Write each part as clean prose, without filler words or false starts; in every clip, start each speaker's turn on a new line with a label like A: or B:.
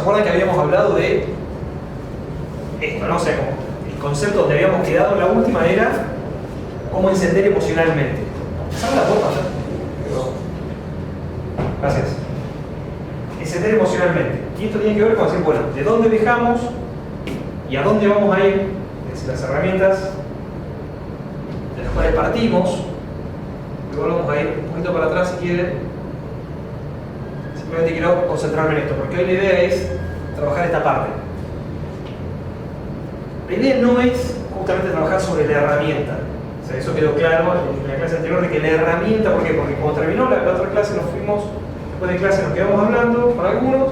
A: acuerdan que habíamos hablado de esto, ¿no? O sea, como el concepto donde habíamos quedado, la última era cómo encender emocionalmente. ¿Sabes la puerta ya? Gracias. Encender emocionalmente. Y esto tiene que ver con decir, bueno, ¿de dónde dejamos y a dónde vamos a ir? Es decir, las herramientas de las cuales partimos. Luego vamos a ir un poquito para atrás si quieren. Simplemente quiero concentrarme en esto, porque hoy la idea es trabajar esta parte. La idea no es justamente trabajar sobre la herramienta. O sea, eso quedó claro en la clase anterior de que la herramienta, ¿por qué? Porque cuando terminó la otra clase nos fuimos, después de clase nos quedamos hablando con algunos,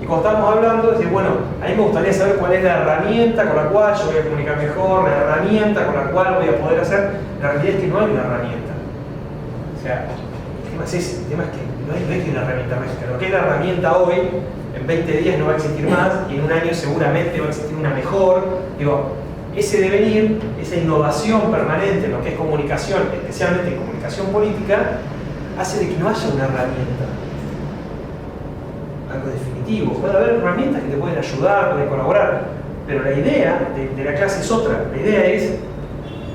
A: y cuando estábamos hablando, decir, bueno, a mí me gustaría saber cuál es la herramienta con la cual yo voy a comunicar mejor, la herramienta con la cual voy a poder hacer. La realidad es que no hay una herramienta. O sea, el tema es que no hay una herramienta mágica. Lo que es la herramienta hoy, en 20 días no va a existir más, y en un año seguramente va a existir una mejor. Digo, ese devenir, esa innovación permanente en lo que es comunicación, especialmente en comunicación política, hace de que no haya una herramienta, algo definitivo. Puede haber herramientas que te pueden ayudar, pueden colaborar, pero la idea de la clase es otra. La idea es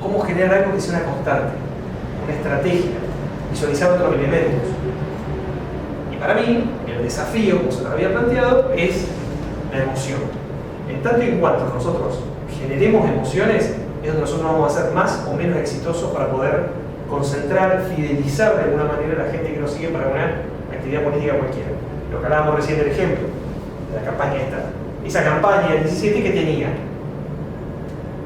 A: cómo generar algo que sea una constante, una estrategia, visualizar otros elementos. Y para mí, el desafío, como se lo había planteado, es la emoción. En tanto y en cuanto nosotros generemos emociones, es donde nosotros vamos a ser más o menos exitosos para poder concentrar, fidelizar de alguna manera a la gente que nos sigue para una actividad política cualquiera. Lo que hablábamos recién del ejemplo, de la campaña esta. Esa campaña del 17 que tenía,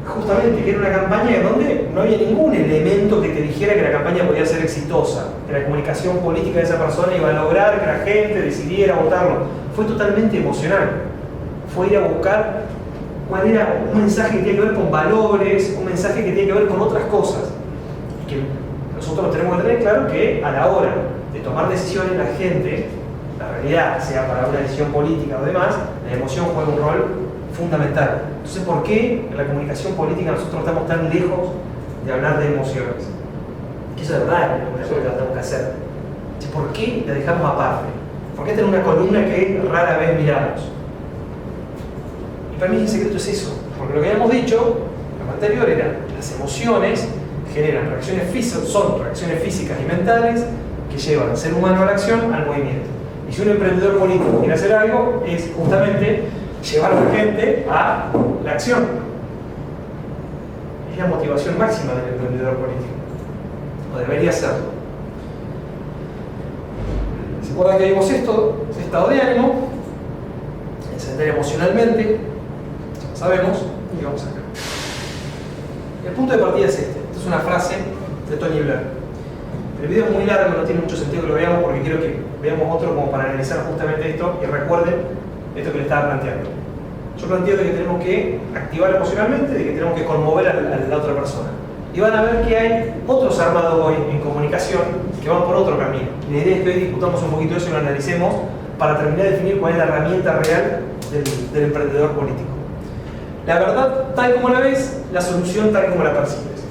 A: justamente que era una campaña donde no había ningún elemento que te dijera que la campaña podía ser exitosa, que la comunicación política de esa persona iba a lograr que la gente decidiera votarlo. Fue totalmente emocional. Fue ir a buscar cuál era un mensaje que tiene que ver con valores, un mensaje que tiene que ver con otras cosas. Y que nosotros tenemos que tener claro que a la hora de tomar decisiones la gente, la realidad, sea para una decisión política o demás, la emoción juega un rol fundamental. Entonces, ¿por qué en la comunicación política nosotros estamos tan lejos de hablar de emociones? Que eso es verdad, es una cosa que tenemos que hacer. ¿Por qué la dejamos aparte? ¿Por qué tener una columna que rara vez miramos? Y para mí el secreto es eso, porque lo que habíamos dicho, lo anterior era, las emociones generan reacciones físicas, son reacciones físicas y mentales que llevan al ser humano a la acción, al movimiento. Y si un emprendedor político quiere hacer algo, es justamente llevar a la gente a la acción. Es la motivación máxima del emprendedor político, o debería serlo. ¿Se acuerdan que vimos esto? Estado de ánimo, encender emocionalmente, ya lo sabemos, y vamos acá. El punto de partida es este. Esta es una frase de Tony Blair. El video es muy largo, no tiene mucho sentido que lo veamos porque quiero que veamos otro como para analizar justamente esto y recuerden esto que le estaba planteando. Yo planteo de que tenemos que activar emocionalmente, de que tenemos que conmover a la otra persona. Y van a ver que hay otros armados hoy en comunicación que van por otro camino. Y la idea es que hoy discutamos un poquito eso y lo analicemos para terminar de definir cuál es la herramienta real del emprendedor político. La verdad tal como la ves, la solución tal como la percibes.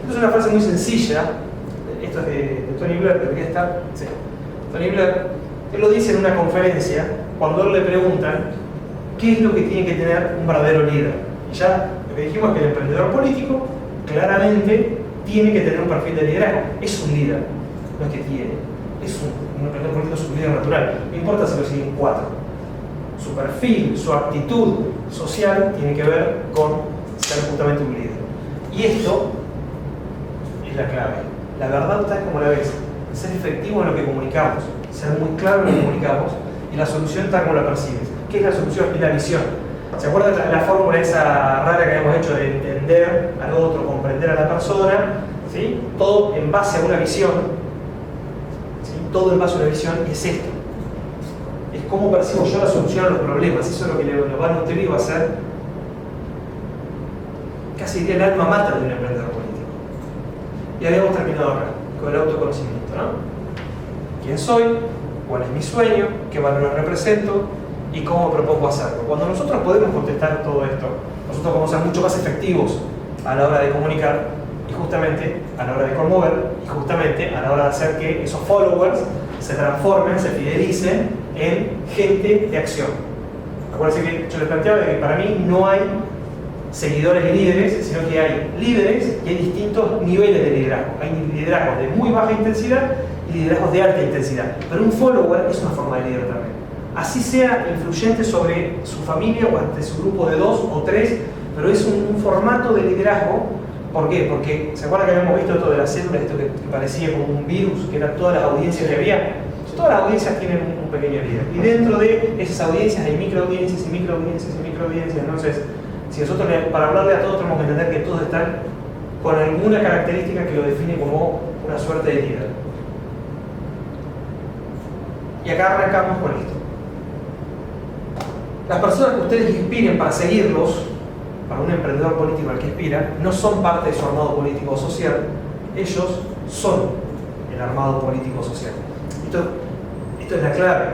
A: Esto es una frase muy sencilla. Esto es de Tony Blair, debería estar. Sí. Tony Blair, él lo dice en una conferencia cuando él le preguntan qué es lo que tiene que tener un verdadero líder. Y ya lo que dijimos es que el emprendedor político claramente tiene que tener un perfil de liderazgo. Es un líder, no es que tiene. Un emprendedor político es un líder natural. No importa si lo siguen 4. Su perfil, su actitud social tiene que ver con ser justamente un líder. Y esto es la clave. La verdad tal como la ves, ser efectivo en lo que comunicamos, ser muy claro en lo que comunicamos, y la solución tal como la percibes. ¿Qué es la solución? Es la visión. ¿Se acuerdan la fórmula esa rara que habíamos hecho de entender al otro, comprender a la persona? ¿Sí? Todo en base a una visión. ¿Sí? Todo en base a una visión, y es esto. Es cómo percibo yo la solución a los problemas. Eso es lo que le va a nutrir y va a ser casi diría el alma mater de un emprendedor político. Y habíamos terminado acá, con el autoconocimiento, ¿no? ¿Quién soy? ¿Cuál es mi sueño? ¿Qué valores represento? ¿Y cómo propongo hacerlo? Cuando nosotros podemos contestar todo esto, nosotros vamos a ser mucho más efectivos a la hora de comunicar, y justamente a la hora de conmover, y justamente a la hora de hacer que esos followers se transformen, se fidelicen en gente de acción. Acuérdense que yo les planteaba que para mí no hay seguidores y líderes, sino que hay líderes y hay distintos niveles de liderazgo. Hay liderazgos de muy baja intensidad y liderazgos de alta intensidad. Pero un follower es una forma de liderar también. Así sea influyente sobre su familia o ante su grupo de 2 o 3, pero es un formato de liderazgo. ¿Por qué? Porque, ¿se acuerdan que habíamos visto esto de las células, esto que parecía como un virus, que eran todas las audiencias que había? Todas las audiencias tienen un pequeño líder. Y dentro de esas audiencias hay microaudiencias y microaudiencias y microaudiencias. Entonces, si nosotros para hablarle a todos tenemos que entender que todos están con alguna característica que lo define como una suerte de líder. Y acá arrancamos con esto. Las personas que ustedes inspiren para seguirlos, para un emprendedor político al que inspira, no son parte de su armado político o social, ellos son el armado político o social. Esto es la clave,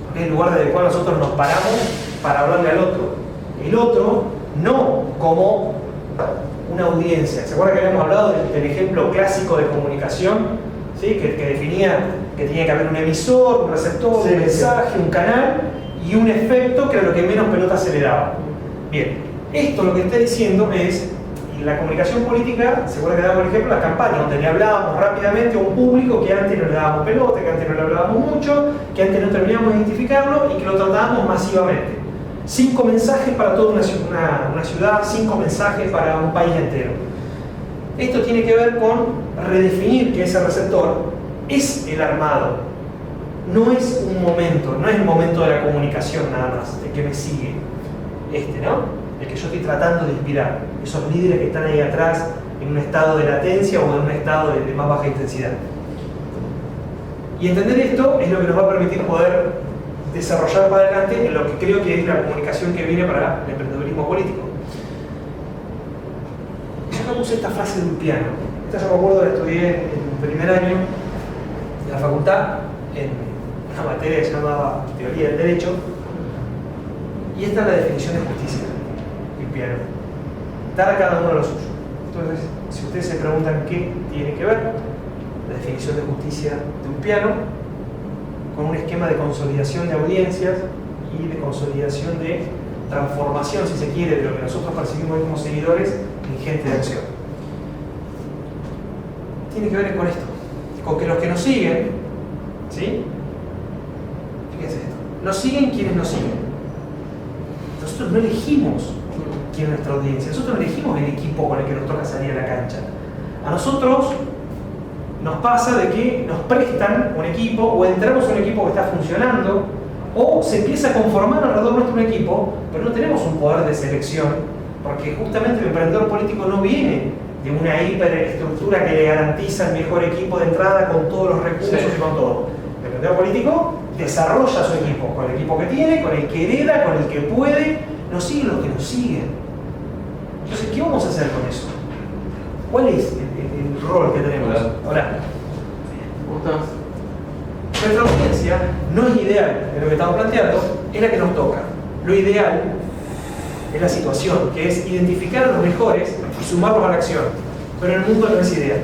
A: porque es el lugar desde el cual nosotros nos paramos para hablarle al otro. El otro no como una audiencia. ¿Se acuerdan que habíamos hablado del ejemplo clásico de comunicación? ¿Sí? Que definía que tenía que haber un emisor, un receptor, un mensaje, un canal y un efecto que era lo que menos pelota se le daba. Bien, esto lo que está diciendo es, y la comunicación política, se acuerdan que daba por ejemplo la campaña, donde le hablábamos rápidamente a un público que antes no le dábamos pelota, que antes no le hablábamos mucho, que antes no terminábamos de identificarlo y que lo tratábamos masivamente. 5 mensajes para toda una ciudad, 5 mensajes para un país entero. Esto tiene que ver con redefinir que ese receptor es el armado, no es un momento, no es el momento de la comunicación nada más, el que me sigue, ¿no? El que yo estoy tratando de inspirar, esos líderes que están ahí atrás en un estado de latencia o en un estado de más baja intensidad. Y entender esto es lo que nos va a permitir poder desarrollar para adelante en lo que creo que es la comunicación que viene para el emprendedurismo político. Yo me puse esta frase de Ulpiano. Esta yo me acuerdo que estudié en primer año de la facultad en una materia que se llamaba Teoría del Derecho, y esta es la definición de justicia. Ulpiano. Dar a cada uno lo suyo. Entonces, si ustedes se preguntan qué tiene que ver la definición de justicia de Ulpiano con un esquema de consolidación de audiencias y de consolidación de transformación, si se quiere, de lo que nosotros percibimos como seguidores en gente de acción. Tiene que ver con esto, con que los que nos siguen, ¿sí? Fíjense esto, nos siguen quienes nos siguen. Nosotros no elegimos quién es nuestra audiencia, nosotros no elegimos el equipo con el que nos toca salir a la cancha. A nosotros nos pasa de que nos prestan un equipo o entramos a un equipo que está funcionando o se empieza a conformar alrededor nuestro un equipo, pero no tenemos un poder de selección porque justamente el emprendedor político no viene de una hiperestructura que le garantiza el mejor equipo de entrada con todos los recursos y con todo. El emprendedor político desarrolla su equipo con el equipo que tiene, con el que hereda, con el que puede, nos siguen los que nos siguen. Entonces, ¿qué vamos a hacer con eso? ¿Cuál es el rol que tenemos? Hola.
B: ¿Cómo estás?
A: Nuestra audiencia no es ideal en lo que estamos planteando, es la que nos toca. Lo ideal es la situación, que es identificar a los mejores y sumarlos a la acción. Pero en el mundo no es ideal.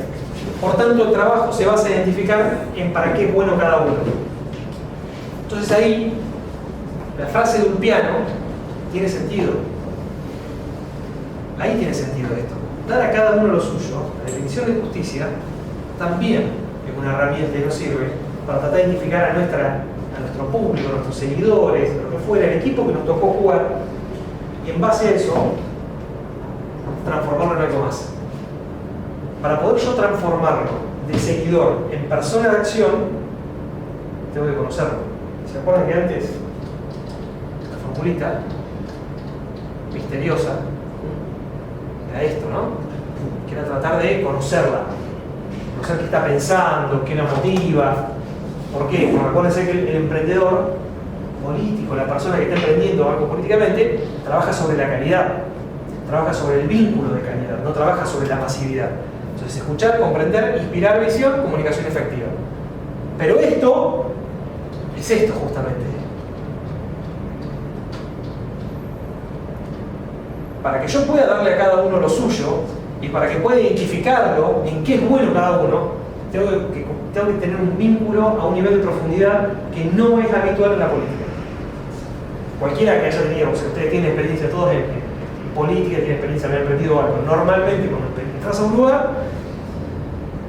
A: Por tanto, el trabajo se basa en identificar en para qué es bueno cada uno. Entonces ahí, la frase de Ulpiano tiene sentido. Ahí tiene sentido esto. Dar a cada uno lo suyo, la definición de justicia, también es una herramienta que nos sirve para tratar de identificar a nuestro público, a nuestros seguidores, lo que fuera, el equipo que nos tocó jugar, y en base a eso, transformarlo en algo más. Para poder yo transformarlo de seguidor en persona de acción, tengo que conocerlo. ¿Se acuerdan que antes la formulita misteriosa era esto, ¿no? Que era tratar de conocerla, conocer qué está pensando, qué la motiva. ¿Por qué? Porque acuérdense que el emprendedor político, la persona que está emprendiendo algo políticamente, trabaja sobre la calidad, trabaja sobre el vínculo de calidad, no trabaja sobre la pasividad. Entonces, escuchar, comprender, inspirar visión, comunicación efectiva. Pero esto es esto justamente. Para que yo pueda darle a cada uno lo suyo y para que pueda identificarlo en qué es bueno cada uno, tengo que tener un vínculo a un nivel de profundidad que no es habitual en la política. cualquiera que haya tenido, o sea, ustedes tienen experiencia, todos en política, tienen experiencia de haber aprendido algo. Normalmente, cuando entras a un lugar,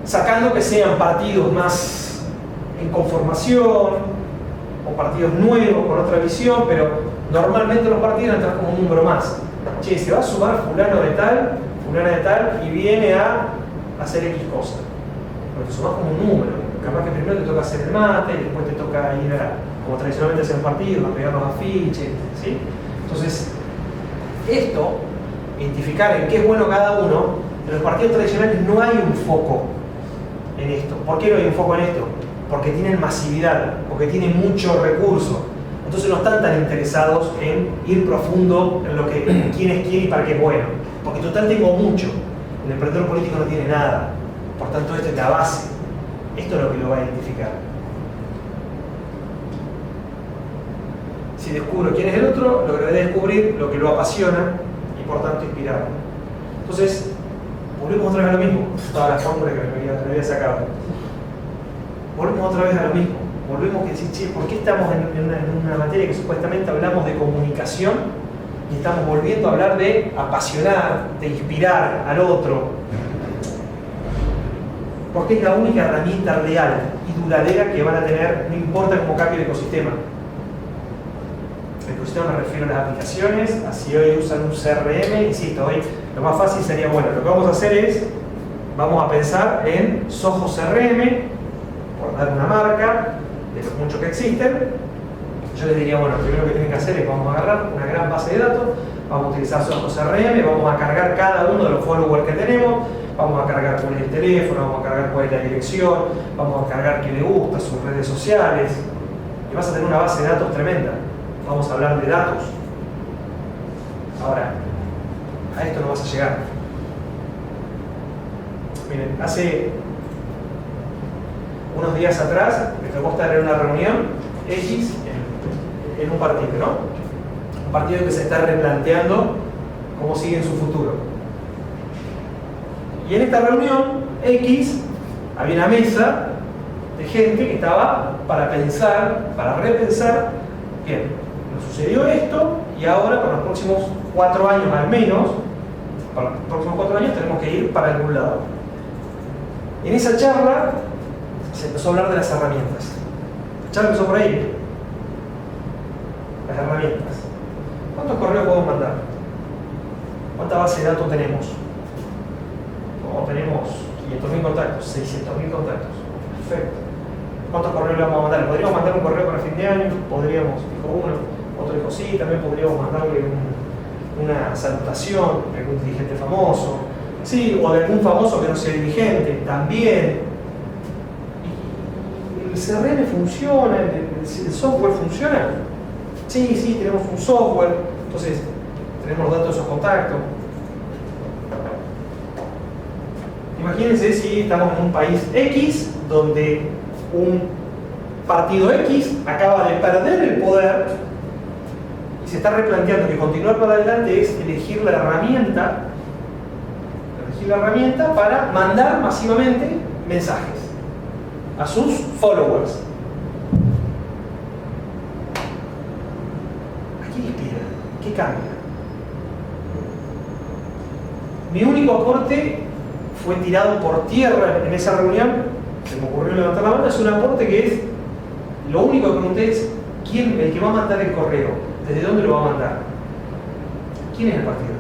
A: sacando que sean partidos más en conformación, o partidos nuevos con otra visión, pero normalmente los partidos entran como un número más. Che, se va a sumar fulana de tal, y viene a hacer X cosa. Pero te sumás como un número. Capaz que primero te toca hacer el mate, y después te toca ir a, como tradicionalmente hacen partidos, a pegar los afiches, ¿sí? Entonces, esto, identificar en qué es bueno cada uno, en los partidos tradicionales no hay un foco en esto. ¿Por qué no hay un foco en esto? Porque tienen masividad, porque tienen mucho recurso. Entonces no están tan interesados en ir profundo en lo que quién es quién y para qué es bueno. Porque total tengo mucho. El emprendedor político no tiene nada. Por tanto, esta es la base. Esto es lo que lo va a identificar. Si descubro quién es el otro, lograré descubrir lo que lo apasiona y por tanto inspirarlo. Entonces, volvemos otra vez a lo mismo. Toda la fórmula que me había sacado. Volvemos otra vez a lo mismo. Volvemos a decir, che, ¿por qué estamos en una materia que supuestamente hablamos de comunicación y estamos volviendo a hablar de apasionar, de inspirar al otro? Porque es la única herramienta real y duradera que van a tener, no importa cómo cambie el ecosistema. El ecosistema me refiero a las aplicaciones, así hoy usan un CRM, insisto, hoy lo más fácil sería, bueno, lo que vamos a hacer es, vamos a pensar en Soho CRM, por dar una marca, de los muchos que existen. Yo les diría, bueno, lo primero que tienen que hacer es, vamos a agarrar una gran base de datos, vamos a utilizar Soho CRM, vamos a cargar cada uno de los followers que tenemos, vamos a cargar cuál es el teléfono, vamos a cargar cuál es la dirección, vamos a cargar qué le gusta, sus redes sociales, y vas a tener una base de datos tremenda. Vamos a hablar de datos. Ahora, a esto no vas a llegar. Miren, hace unos días atrás me tocó estar en una reunión X en un partido, ¿no? Un partido que se está replanteando cómo sigue en su futuro. Y en esta reunión X había una mesa de gente que estaba para pensar, para repensar, bien, nos sucedió esto y ahora para los próximos 4 años al menos, para los próximos 4 años tenemos que ir para algún lado. En esa charla se empezó a hablar de las herramientas. La charla empezó por ahí. Las herramientas. ¿Cuántos correos podemos mandar? ¿Cuánta base de datos tenemos? No, tenemos 500.000 contactos, 600.000 contactos. Perfecto. ¿Cuántos correos le vamos a mandar? ¿Podríamos mandar un correo para fin de año? Podríamos, dijo uno. Otro dijo sí, también podríamos mandarle una salutación de algún dirigente famoso. Sí, o de algún famoso que no sea dirigente, también. ¿El CRM funciona? ¿El software funciona? Sí, tenemos un software, entonces tenemos los datos de esos contactos. Imagínense si estamos en un país X, donde un partido X acaba de perder el poder y se está replanteando que continuar para adelante es elegir la herramienta para mandar masivamente mensajes a sus followers. ¿A qué inspira? ¿Qué cambia? Mi único aporte fue tirado por tierra en esa reunión. Se me ocurrió levantar la mano. Es un aporte que es, lo único que pregunté es ¿quién, el que va a mandar el correo? ¿Desde dónde lo va a mandar? ¿Quién es el partido?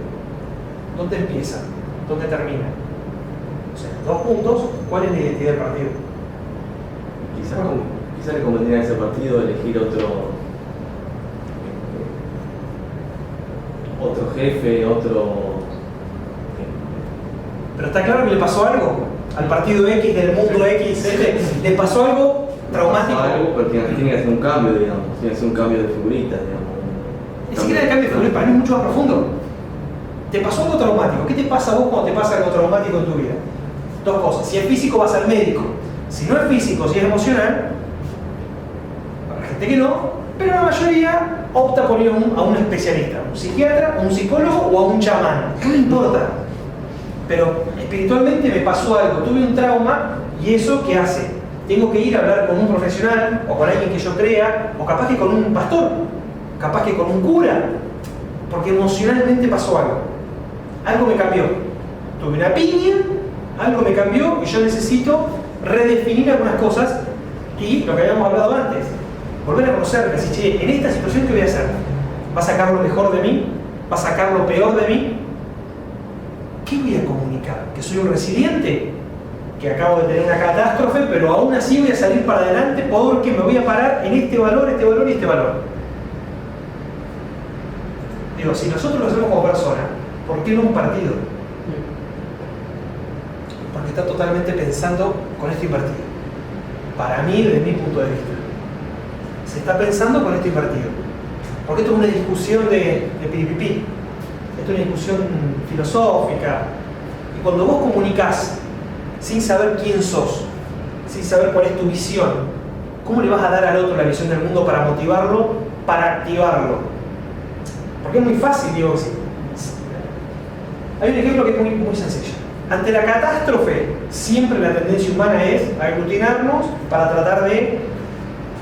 A: ¿Dónde empieza? ¿Dónde termina? O sea, 2 puntos, ¿cuál es la identidad del partido?
B: Quizá le convendría a ese partido elegir otro jefe,
A: Pero está claro que le pasó algo al partido X del mundo X, le pasó algo traumático.
B: Pero tiene que hacer un cambio, digamos, tiene que hacer un cambio de figuritas, digamos.
A: Ni siquiera el cambio de figuritas, para mí es mucho más profundo. Te pasó algo traumático. ¿Qué te pasa a vos cuando te pasa algo traumático en tu vida? 2 cosas. Si es físico, vas al médico. Si no es físico, si es emocional, para gente que no, pero la mayoría opta por ir a un especialista, un psiquiatra, un psicólogo o a un chamán. No me importa. Pero espiritualmente me pasó algo, tuve un trauma y eso ¿qué hace? Tengo que ir a hablar con un profesional o con alguien que yo crea o capaz que con un pastor. capaz que con un cura, porque emocionalmente pasó algo. Algo me cambió. Tuve una piña, algo me cambió y yo necesito redefinir algunas cosas y lo que habíamos hablado antes, volver a conocerme, decir, che, en esta situación ¿qué voy a hacer? ¿Va a sacar lo mejor de mí? ¿Va a sacar lo peor de mí? ¿Qué voy a comunicar? ¿Que soy un resiliente? ¿Que acabo de tener una catástrofe, pero aún así voy a salir para adelante porque me voy a parar en este valor y este valor? Digo, si nosotros lo hacemos como persona, ¿por qué no un partido? Porque está totalmente pensando con esto invertido. Para mí, desde mi punto de vista, se está pensando con esto invertido. Porque esto es una discusión de piripipí. Esto es una discusión filosófica. Y cuando vos comunicás sin saber quién sos, sin saber cuál es tu visión, ¿cómo le vas a dar al otro la visión del mundo para motivarlo, para activarlo? Porque es muy fácil, digo. Hay un ejemplo que es muy sencillo. Ante la catástrofe, siempre la tendencia humana es aglutinarnos para tratar de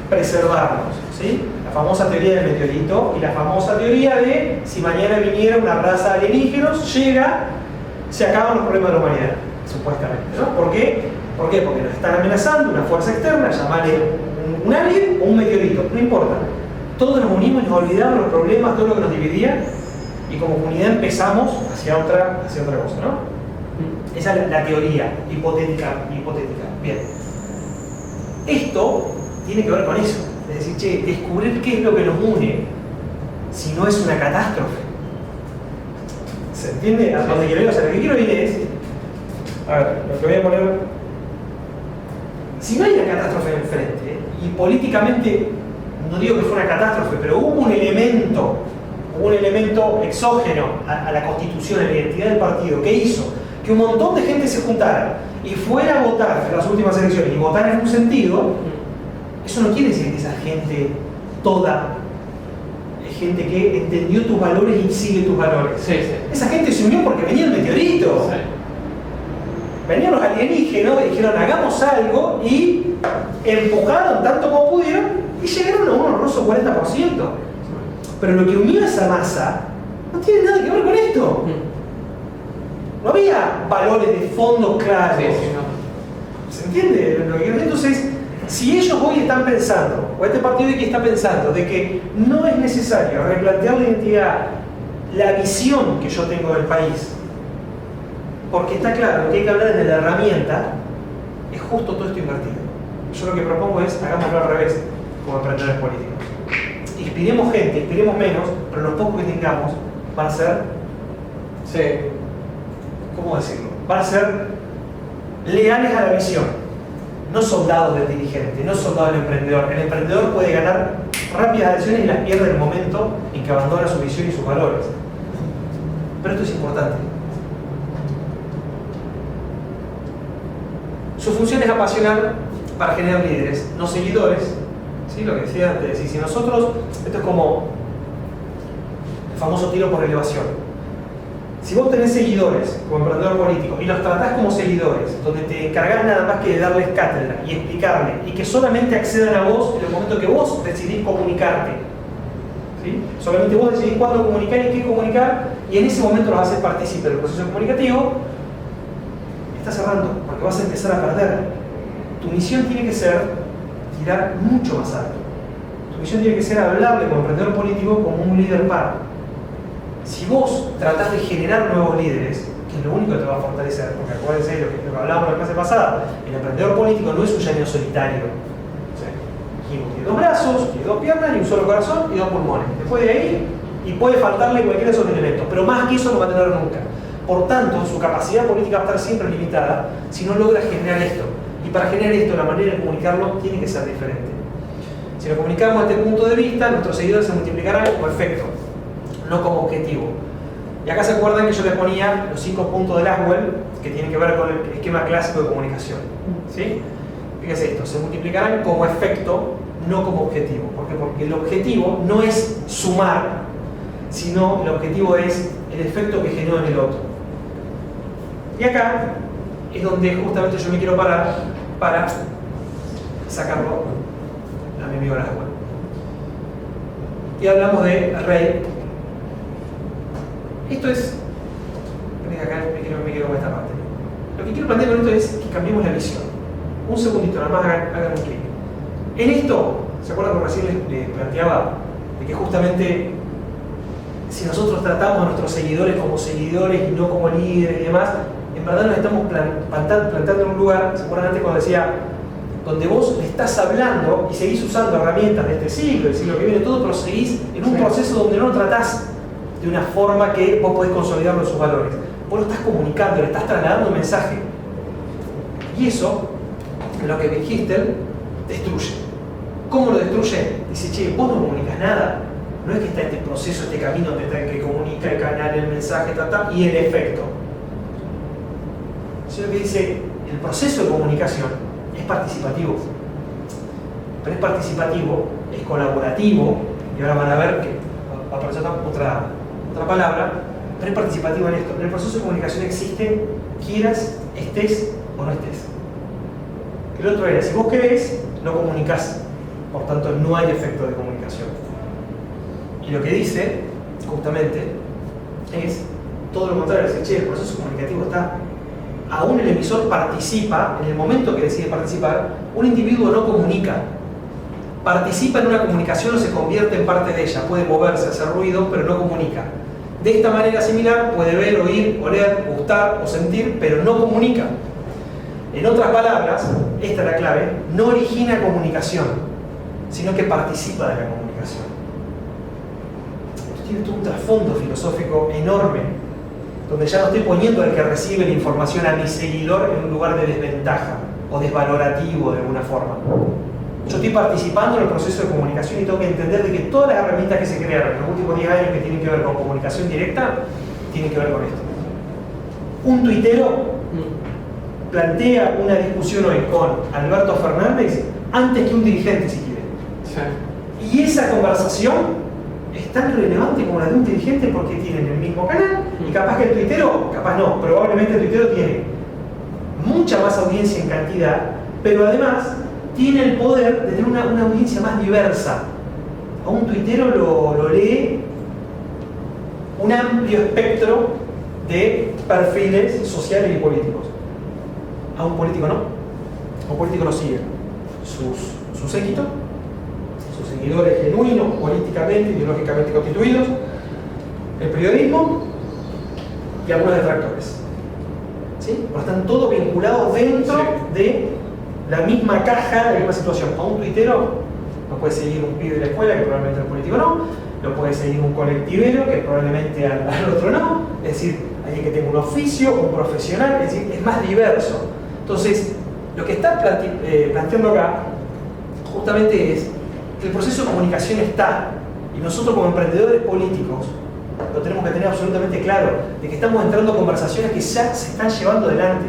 A: preservarnos, ¿sí? La famosa teoría del meteorito y la famosa teoría de si mañana viniera una raza de alienígenos, llega, se acaban los problemas de la humanidad, supuestamente, ¿no? ¿Por qué? ¿Por qué? Porque nos están amenazando una fuerza externa, llamarle un alien o un meteorito, no importa. Todos nos unimos y nos olvidamos los problemas, todo lo que nos dividía, y como comunidad empezamos hacia otra cosa, ¿no? Esa es la teoría hipotética. Bien. Esto tiene que ver con eso. Es decir, che, descubrir qué es lo que nos une, si no es una catástrofe. ¿Se entiende a dónde quiero ir? O sea, lo que quiero ir es... A ver, lo que voy a poner... Si no hay una catástrofe enfrente, y políticamente, no digo que fue una catástrofe, pero hubo un elemento exógeno a la constitución, a la identidad del partido, que hizo que un montón de gente se juntara y fuera a votar en las últimas elecciones y votar en un sentido, eso no quiere decir que esa gente toda es gente que entendió tus valores y sigue tus valores.
C: Sí, sí.
A: Esa gente se unió porque venía el meteorito. Sí. Venían los alienígenas y dijeron hagamos algo y empujaron tanto como pudieron y llegaron a un honroso 40%. Pero lo que unió a esa masa no tiene nada que ver con esto. No había valores de fondo claros.
C: Sí, sí, no.
A: ¿Se entiende? Entonces, si ellos hoy están pensando, o este partido de aquí está pensando, de que no es necesario replantear la identidad, la visión que yo tengo del país, porque está claro, lo que hay que hablar desde la herramienta, es justo todo esto invertido. Yo lo que propongo es, hagámoslo al revés, como emprendedores políticos. Inspiremos gente, inspiremos menos, pero los pocos que tengamos van a ser...
C: Sí.
A: ¿Cómo decirlo? Van a ser leales a la visión, no soldados del dirigente, no soldados del emprendedor. El emprendedor puede ganar rápidas adhesiones y las pierde en el momento en que abandona su visión y sus valores. Pero esto es importante. Su función es apasionar para generar líderes, no seguidores. ¿Sí? Lo que decía antes, si nosotros, esto es como el famoso tiro por elevación. Si vos tenés seguidores como emprendedor político y los tratás como seguidores, donde te encargás nada más que de darles cátedra y explicarle y que solamente accedan a vos en el momento que vos decidís comunicarte, ¿sí? Solamente vos decidís cuándo comunicar y qué comunicar, y en ese momento los haces partícipe del proceso comunicativo, estás cerrando, porque vas a empezar a perder. Tu misión tiene que ser tirar mucho más alto. Tu misión tiene que ser hablarle como emprendedor político como un líder par. Si vos tratás de generar nuevos líderes, que es lo único que te va a fortalecer, porque acuérdense lo que hablábamos en la clase pasada, el emprendedor político no es un llanero solitario. O sea, tiene dos brazos, tiene dos piernas y un solo corazón y dos pulmones. Después de ahí, y puede faltarle cualquiera de esos elementos, pero más que eso no va a tener nunca. Por tanto, su capacidad política va a estar siempre limitada si no logra generar esto. Y para generar esto, la manera de comunicarlo tiene que ser diferente. Si lo comunicamos desde este punto de vista, nuestros seguidores se multiplicarán como efecto, no como objetivo. Y acá se acuerdan que yo les ponía los 5 puntos de Laswell que tienen que ver con el esquema clásico de comunicación. ¿Sí? Fíjense esto, se multiplicarán como efecto, no como objetivo. ¿Por qué? Porque el objetivo no es sumar, sino el objetivo es el efecto que generó en el otro. Y acá es donde justamente yo me quiero parar para sacarlo a mi amigo Laswell. y hablamos de rey. Esto es... Acá me quedo con esta parte. Lo que quiero plantear con esto es que cambiemos la visión. Un segundito, nada más hagan un clic. En esto, ¿se acuerdan que recién les planteaba de que justamente si nosotros tratamos a nuestros seguidores como seguidores y no como líderes y demás, en verdad nos estamos plantando en un lugar, ¿se acuerdan antes cuando decía, donde vos le estás hablando y seguís usando herramientas de este siglo, del siglo que viene, todo, pero seguís en un proceso donde no lo tratás de una forma que vos podés consolidarlo en sus valores. Vos lo estás comunicando, le estás trasladando un mensaje. Y eso, lo que Wittgenstein destruye. ¿Cómo lo destruye? Dice, che, vos no comunicas nada. No es que está este proceso, este camino donde está el que comunica, el canal, el mensaje, y el efecto. Sino que dice, el proceso de comunicación es participativo. Pero es participativo, es colaborativo, y ahora van a ver que va a aparecer otra palabra, pero es participativo en esto. En el proceso de comunicación existe, quieras, estés o no estés. El otro era, si vos querés, no comunicás, por tanto no hay efecto de comunicación. Y lo que dice, justamente, es todo lo contrario. Dice, che, el proceso comunicativo está, aún el emisor participa, en el momento que decide participar, un individuo no comunica. Participa en una comunicación o se convierte en parte de ella, puede moverse, hacer ruido, pero no comunica. De esta manera similar, puede ver, oír, oler, gustar o sentir, pero no comunica. En otras palabras, esta es la clave, no origina comunicación, sino que participa de la comunicación. Esto tiene todo un trasfondo filosófico enorme, donde ya no estoy poniendo al que recibe la información, a mi seguidor, en un lugar de desventaja o desvalorativo de alguna forma. Yo estoy participando en el proceso de comunicación y tengo que entender de que todas las herramientas que se crearon en los últimos 10 años que tienen que ver con comunicación directa, tienen que ver con esto. Un tuitero plantea una discusión hoy con Alberto Fernández antes que un dirigente, si quiere. Sí. Y esa conversación es tan relevante como la de un dirigente porque tienen el mismo canal y capaz que el tuitero, capaz no, probablemente el tuitero tiene mucha más audiencia en cantidad, pero además tiene el poder de tener una audiencia más diversa. A un tuitero lo lee un amplio espectro de perfiles sociales y políticos. A un político no. A un político no sigue su séquito, sus seguidores genuinos, políticamente, ideológicamente constituidos, el periodismo y algunos detractores. ¿Sí? Pero están todos vinculados dentro de la misma caja, la misma situación. A un tuitero lo puede seguir un pibe de la escuela, que probablemente el político no, lo puede seguir un colectivero, que probablemente al otro no, es decir, alguien que tenga un oficio, un profesional, es decir, es más diverso. Entonces, lo que está planteando acá, justamente es que el proceso de comunicación está, y nosotros como emprendedores políticos, lo tenemos que tener absolutamente claro, de que estamos entrando a conversaciones que ya se están llevando adelante.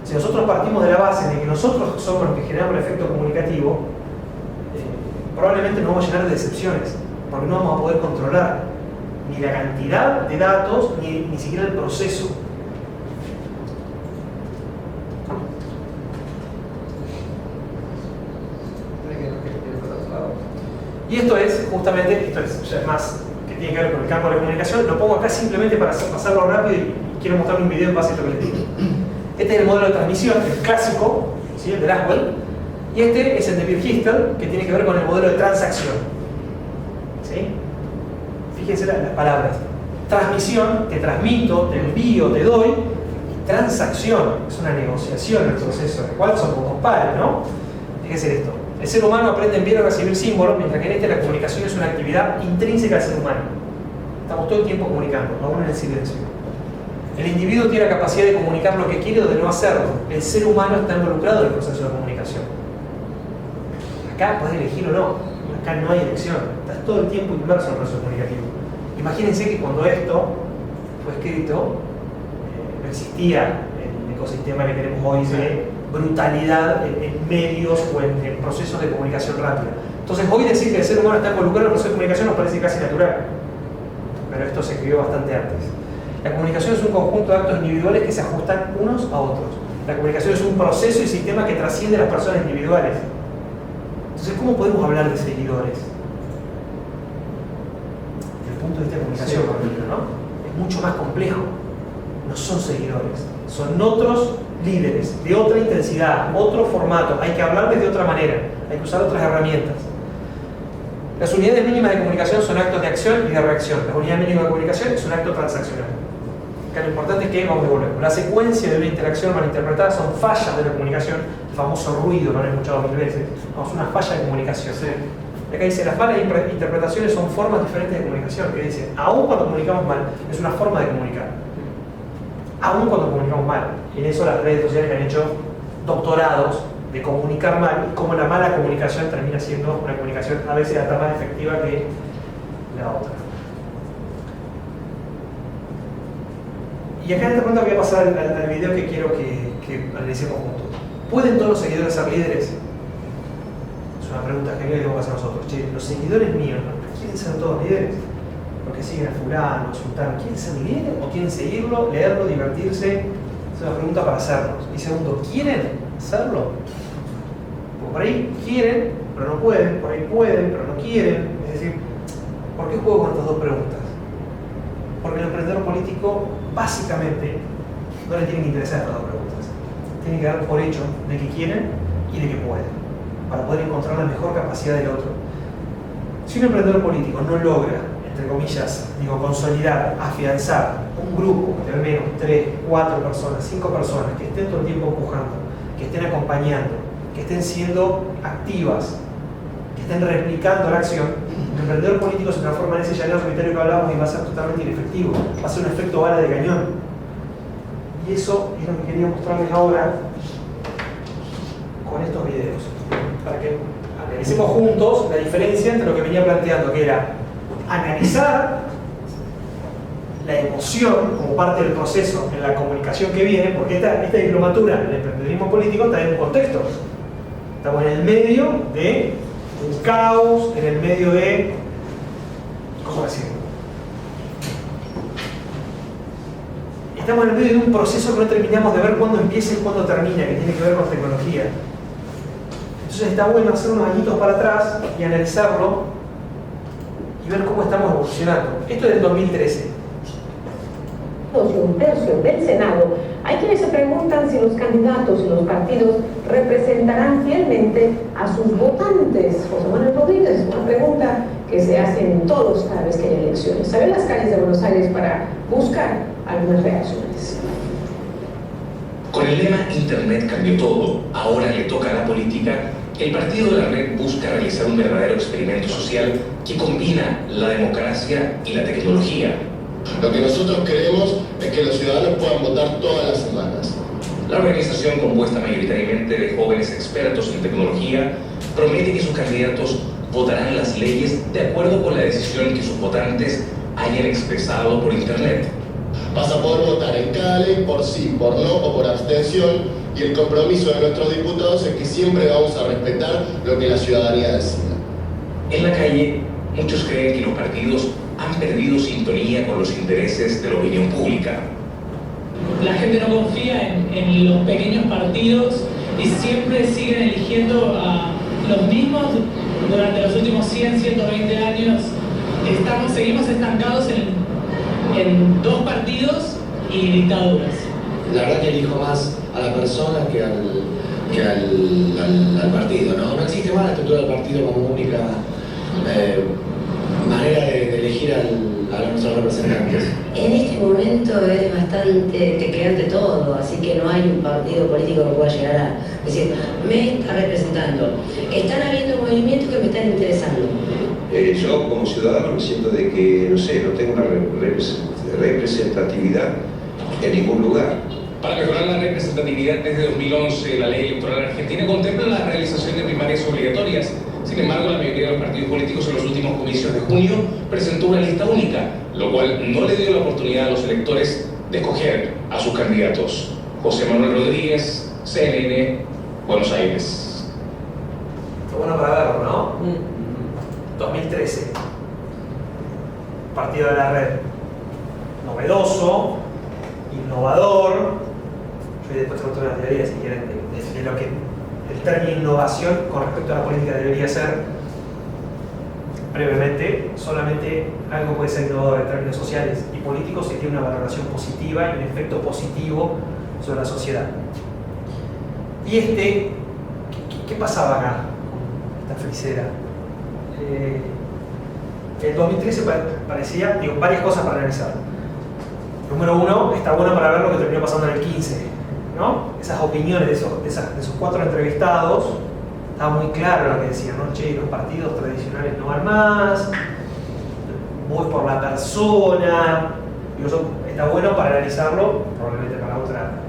A: Si nosotros partimos de la base de que nosotros somos los que generamos el efecto comunicativo, probablemente nos vamos a llenar de decepciones, porque no vamos a poder controlar ni la cantidad de datos, ni siquiera el proceso. Y esto es justamente, esto es ya más que tiene que ver con el campo de la comunicación, lo pongo acá simplemente para pasarlo rápido y quiero mostrarle un video en base a lo que les digo. Este es el modelo de transmisión, el clásico, ¿sí? El de Laswell, y este es el de Wittgenstein, que tiene que ver con el modelo de transacción. ¿Sí? Fíjense las palabras. Transmisión, te transmito, te envío, te doy, y transacción, es una negociación en el proceso, en el cual somos dos pares, ¿no? Fíjense esto. El ser humano aprende a enviar o recibir símbolos, mientras que en este la comunicación es una actividad intrínseca al ser humano. Estamos todo el tiempo comunicando, aún en el silencio. El individuo tiene la capacidad de comunicar lo que quiere o de no hacerlo. El ser humano está involucrado en el proceso de comunicación. Acá podés elegir o no. Acá no hay elección. Estás todo el tiempo inmerso en el proceso comunicativo. Imagínense que cuando esto fue escrito, no existía el ecosistema que tenemos hoy de brutalidad en medios o en procesos de comunicación rápida. Entonces hoy decir que el ser humano está involucrado en el proceso de comunicación nos parece casi natural. Pero esto se escribió bastante antes. La comunicación es un conjunto de actos individuales que se ajustan unos a otros. La comunicación es un proceso y sistema que trasciende a las personas individuales. Entonces, ¿cómo podemos hablar de seguidores? punto de vista de comunicación,
C: Sí.
A: por ejemplo, ¿no? Es mucho más complejo. No son seguidores, son otros líderes, de otra intensidad, otro formato. Hay que hablarles de otra manera, hay que usar otras herramientas. Las unidades mínimas de comunicación son actos de acción y de reacción. La unidad mínima de comunicación es un acto transaccional. Acá lo importante es que, vamos de vuelta, la secuencia de una interacción malinterpretada son fallas de la comunicación, el famoso ruido, lo han escuchado mil veces. No, es una falla de comunicación.
C: Sí.
A: Y acá dice, las malas interpretaciones son formas diferentes de comunicación. Que dice, aún cuando comunicamos mal, es una forma de comunicar. Aún cuando comunicamos mal. Y en eso las redes sociales han hecho doctorados de comunicar mal y cómo la mala comunicación termina siendo una comunicación a veces hasta más efectiva que la otra. Y acá en esta pregunta voy a pasar al video que quiero que analicemos juntos. ¿Pueden todos los seguidores ser líderes? Es una pregunta genial que tenemos que hacer nosotros. Che, los seguidores míos, ¿no? ¿Quieren ser todos líderes? Los que siguen a fulano, a sultano, ¿quieren ser líderes o quieren seguirlo, leerlo, divertirse? Es una pregunta para hacernos. Y segundo, ¿quieren serlo? Porque por ahí quieren, pero no pueden, por ahí pueden, pero no quieren. Es decir, ¿por qué juego con estas dos preguntas? Porque el emprendedor político, básicamente, no le tienen que interesar estas dos preguntas. Tienen que dar por hecho de que quieren y de que pueden, para poder encontrar la mejor capacidad del otro. Si un emprendedor político no logra, entre comillas, consolidar, afianzar un grupo de al menos 3, 4 personas, 5 personas que estén todo el tiempo empujando, que estén acompañando, que estén siendo activas, que estén replicando la acción, el emprendedor político se transforma en ese llanero solitario que hablábamos y va a ser totalmente inefectivo, va a ser un efecto bala de cañón. Y eso es lo que quería mostrarles ahora con estos videos, para que analicemos juntos la diferencia entre lo que venía planteando, que era analizar la emoción como parte del proceso en la comunicación que viene, porque esta diplomatura en el emprendedorismo político está en un contexto. Estamos en el medio de un caos, en el medio de... ¿cómo decirlo? Estamos en el medio de un proceso que no terminamos de ver cuándo empieza y cuándo termina, que tiene que ver con tecnología. Entonces está bueno hacer unos añitos para atrás y analizarlo y ver cómo estamos evolucionando. Esto es del 2013.
D: Y un tercio del Senado, hay quienes se preguntan si los candidatos y los partidos representarán fielmente a sus votantes. José Manuel Rodríguez, una pregunta que se hacen todos cada vez que hay elecciones. Sale a las calles de Buenos Aires para buscar algunas reacciones.
E: Con el lema Internet cambió todo, ahora le toca a la política, el partido de la red busca realizar un verdadero experimento social que combina la democracia y la tecnología.
F: Lo que nosotros queremos es que los ciudadanos puedan votar todas las semanas.
E: La organización, compuesta mayoritariamente de jóvenes expertos en tecnología, promete que sus candidatos votarán las leyes de acuerdo con la decisión que sus votantes hayan expresado por Internet.
F: Vas a poder votar en cada ley por sí, por no o por abstención, y el compromiso de nuestros diputados es que siempre vamos a respetar lo que la ciudadanía decida.
E: En la calle, muchos creen que los partidos han perdido sintonía con los intereses de la opinión pública.
G: La gente no confía en los pequeños partidos y siempre siguen eligiendo a los mismos durante los últimos 100, 120 años. Seguimos estancados en dos partidos y dictaduras.
H: La verdad que elijo más a la persona que al partido, ¿no? No existe más la estructura del partido como única manera de elegir a nuestros representantes.
I: En este momento es bastante tecleante todo, así que no hay un partido político que pueda llegar a decir, me está representando. Están habiendo movimientos que me están interesando.
J: Yo como ciudadano me siento de que, no sé, no tengo una representatividad en ningún lugar.
E: Para mejorar la representatividad, desde 2011 la ley electoral argentina contempla la realización de primarias obligatorias. Sin embargo, la mayoría de los partidos políticos en los últimos comicios de junio presentó una lista única, lo cual no le dio la oportunidad a los electores de escoger a sus candidatos. José Manuel Rodríguez, CNN, Buenos Aires.
A: Está bueno para verlo, ¿no? 2013. Partido de la red. Novedoso, innovador. Yo después tengo toda una teoría, si quieren, de lo que el término innovación con respecto a la política debería ser. brevemente, solamente algo puede ser innovador en términos sociales y políticos si tiene una valoración positiva y un efecto positivo sobre la sociedad. Y ¿qué pasaba acá con esta frisera? El 2013 parecía, varias cosas para analizar. Número uno, está bueno para ver lo que terminó pasando en el 15, ¿no? Esas opiniones de esos 4 entrevistados, estaba muy claro lo que decían, ¿no? Che, los partidos tradicionales no van más, voy por la persona. Digo, eso está bueno para analizarlo, probablemente para otra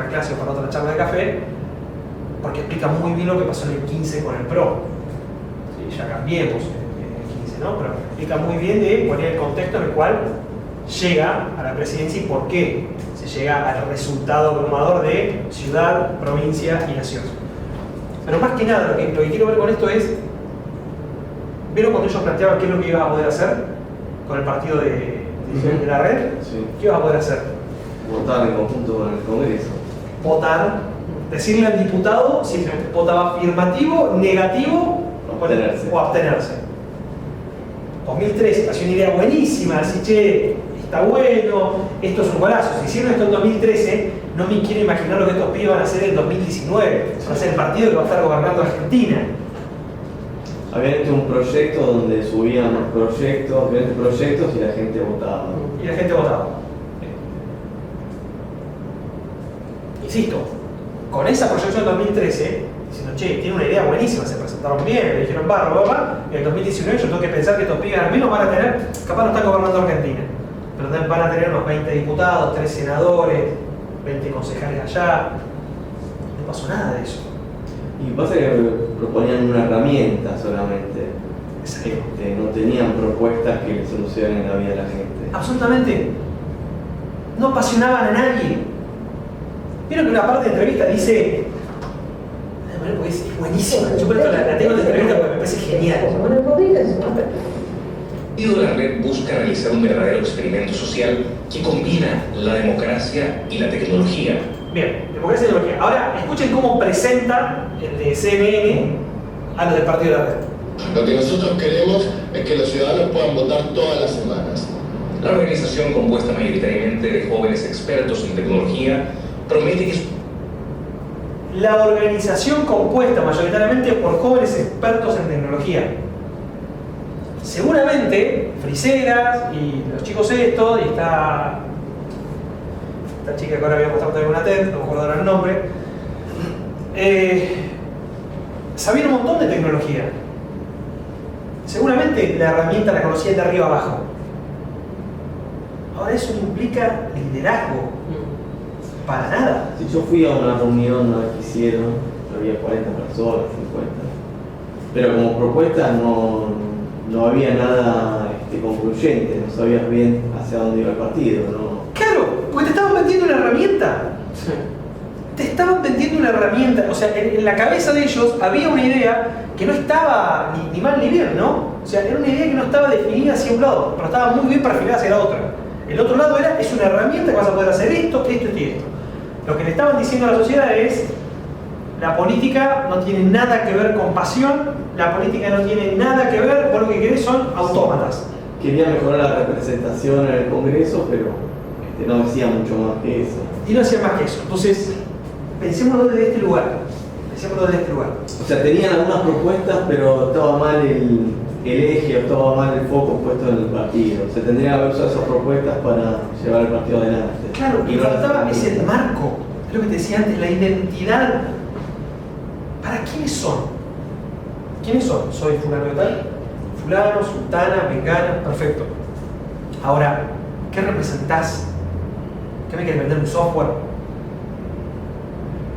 A: clase o para otra charla de café, porque explica muy bien lo que pasó en el 15 con el PRO. Sí, ya cambiemos en el 15, ¿no? Pero explica muy bien de cuál es el contexto en el cual llega a la presidencia y por qué se llega al resultado abrumador de ciudad, provincia y nación. Pero más que nada, lo que quiero ver con esto es, ¿vieron cuando ellos planteaban qué es lo que ibas a poder hacer con el partido de la red?
B: Sí.
A: ¿Qué ibas a poder hacer?
B: Votar en conjunto con el Congreso.
A: Votar, decirle al diputado si votaba afirmativo, negativo o abstenerse. 2013, hace una idea buenísima, así, che, está bueno, esto es un golazo. Si hicieron esto en 2013, no me quiero imaginar lo que estos pibes van a hacer en 2019. Va a ser el partido que va a estar gobernando Argentina.
B: Habían hecho un proyecto donde subían diferentes proyectos y la gente votaba.
A: Y la gente votaba. Insisto, con esa proyección de 2013, diciendo, che, tiene una idea buenísima, se presentaron bien, le dijeron barro, y en 2019 yo tengo que pensar que estos pibes al menos van a tener, capaz no están gobernando Argentina, pero van a tener unos 20 diputados, 3 senadores, 20 concejales allá. No pasó nada de eso.
B: Y pasa que proponían una herramienta solamente. No tenían propuestas que le solucionen la vida a la gente.
A: Absolutamente. No apasionaban a nadie. Vieron que una parte de la entrevista dice, porque es buenísima, yo por esto la tengo en la entrevista porque me parece genial.
E: El partido de la red busca realizar un verdadero experimento social que combina la democracia y la tecnología.
A: Bien, democracia y tecnología. Ahora escuchen cómo presenta el de CNN a los del partido de la red.
F: Lo que nosotros queremos es que los ciudadanos puedan votar todas las semanas.
E: La organización, compuesta mayoritariamente de jóvenes expertos en tecnología, promete que
A: la organización compuesta mayoritariamente por jóvenes expertos en tecnología. Seguramente, Friseras y los chicos estos, y esta chica que ahora voy a mostrar también una TED, no me acuerdo ahora el nombre, sabían un montón de tecnología. Seguramente la herramienta la conocían de arriba abajo. Ahora eso no implica liderazgo. Para nada.
B: Si yo fui a una reunión que hicieron, había 40 personas, 50. Pero como propuesta no había nada concluyente, no sabías bien hacia dónde iba el partido, ¿no?
A: Claro, porque te estaban vendiendo una herramienta. Te estaban vendiendo una herramienta. O sea, en la cabeza de ellos había una idea que no estaba ni mal ni bien, ¿no? O sea, era una idea que no estaba definida hacia un lado, pero estaba muy bien perfilada hacia la otra. El otro lado es una herramienta que vas a poder hacer esto y esto. Lo que le estaban diciendo a la sociedad es, la política no tiene nada que ver con pasión, la política no tiene nada que ver, vos lo que querés son autómatas.
B: Quería mejorar la representación en el Congreso, pero no decía mucho más que eso.
A: Y no hacía más que eso. Entonces, pensémoslo desde este lugar.
B: O sea, tenían algunas propuestas, pero estaba mal el eje, o estaba mal el foco puesto en el partido. Se tendría que haber usado esas propuestas para llevar el partido adelante.
A: Claro, y faltaba es el marco, es lo que te decía antes, la identidad. ¿Para quiénes son? ¿Quiénes son? Soy fulano de tal, fulano, sultana, mengana, perfecto. Ahora, ¿qué representás? ¿Qué me querés vender un software?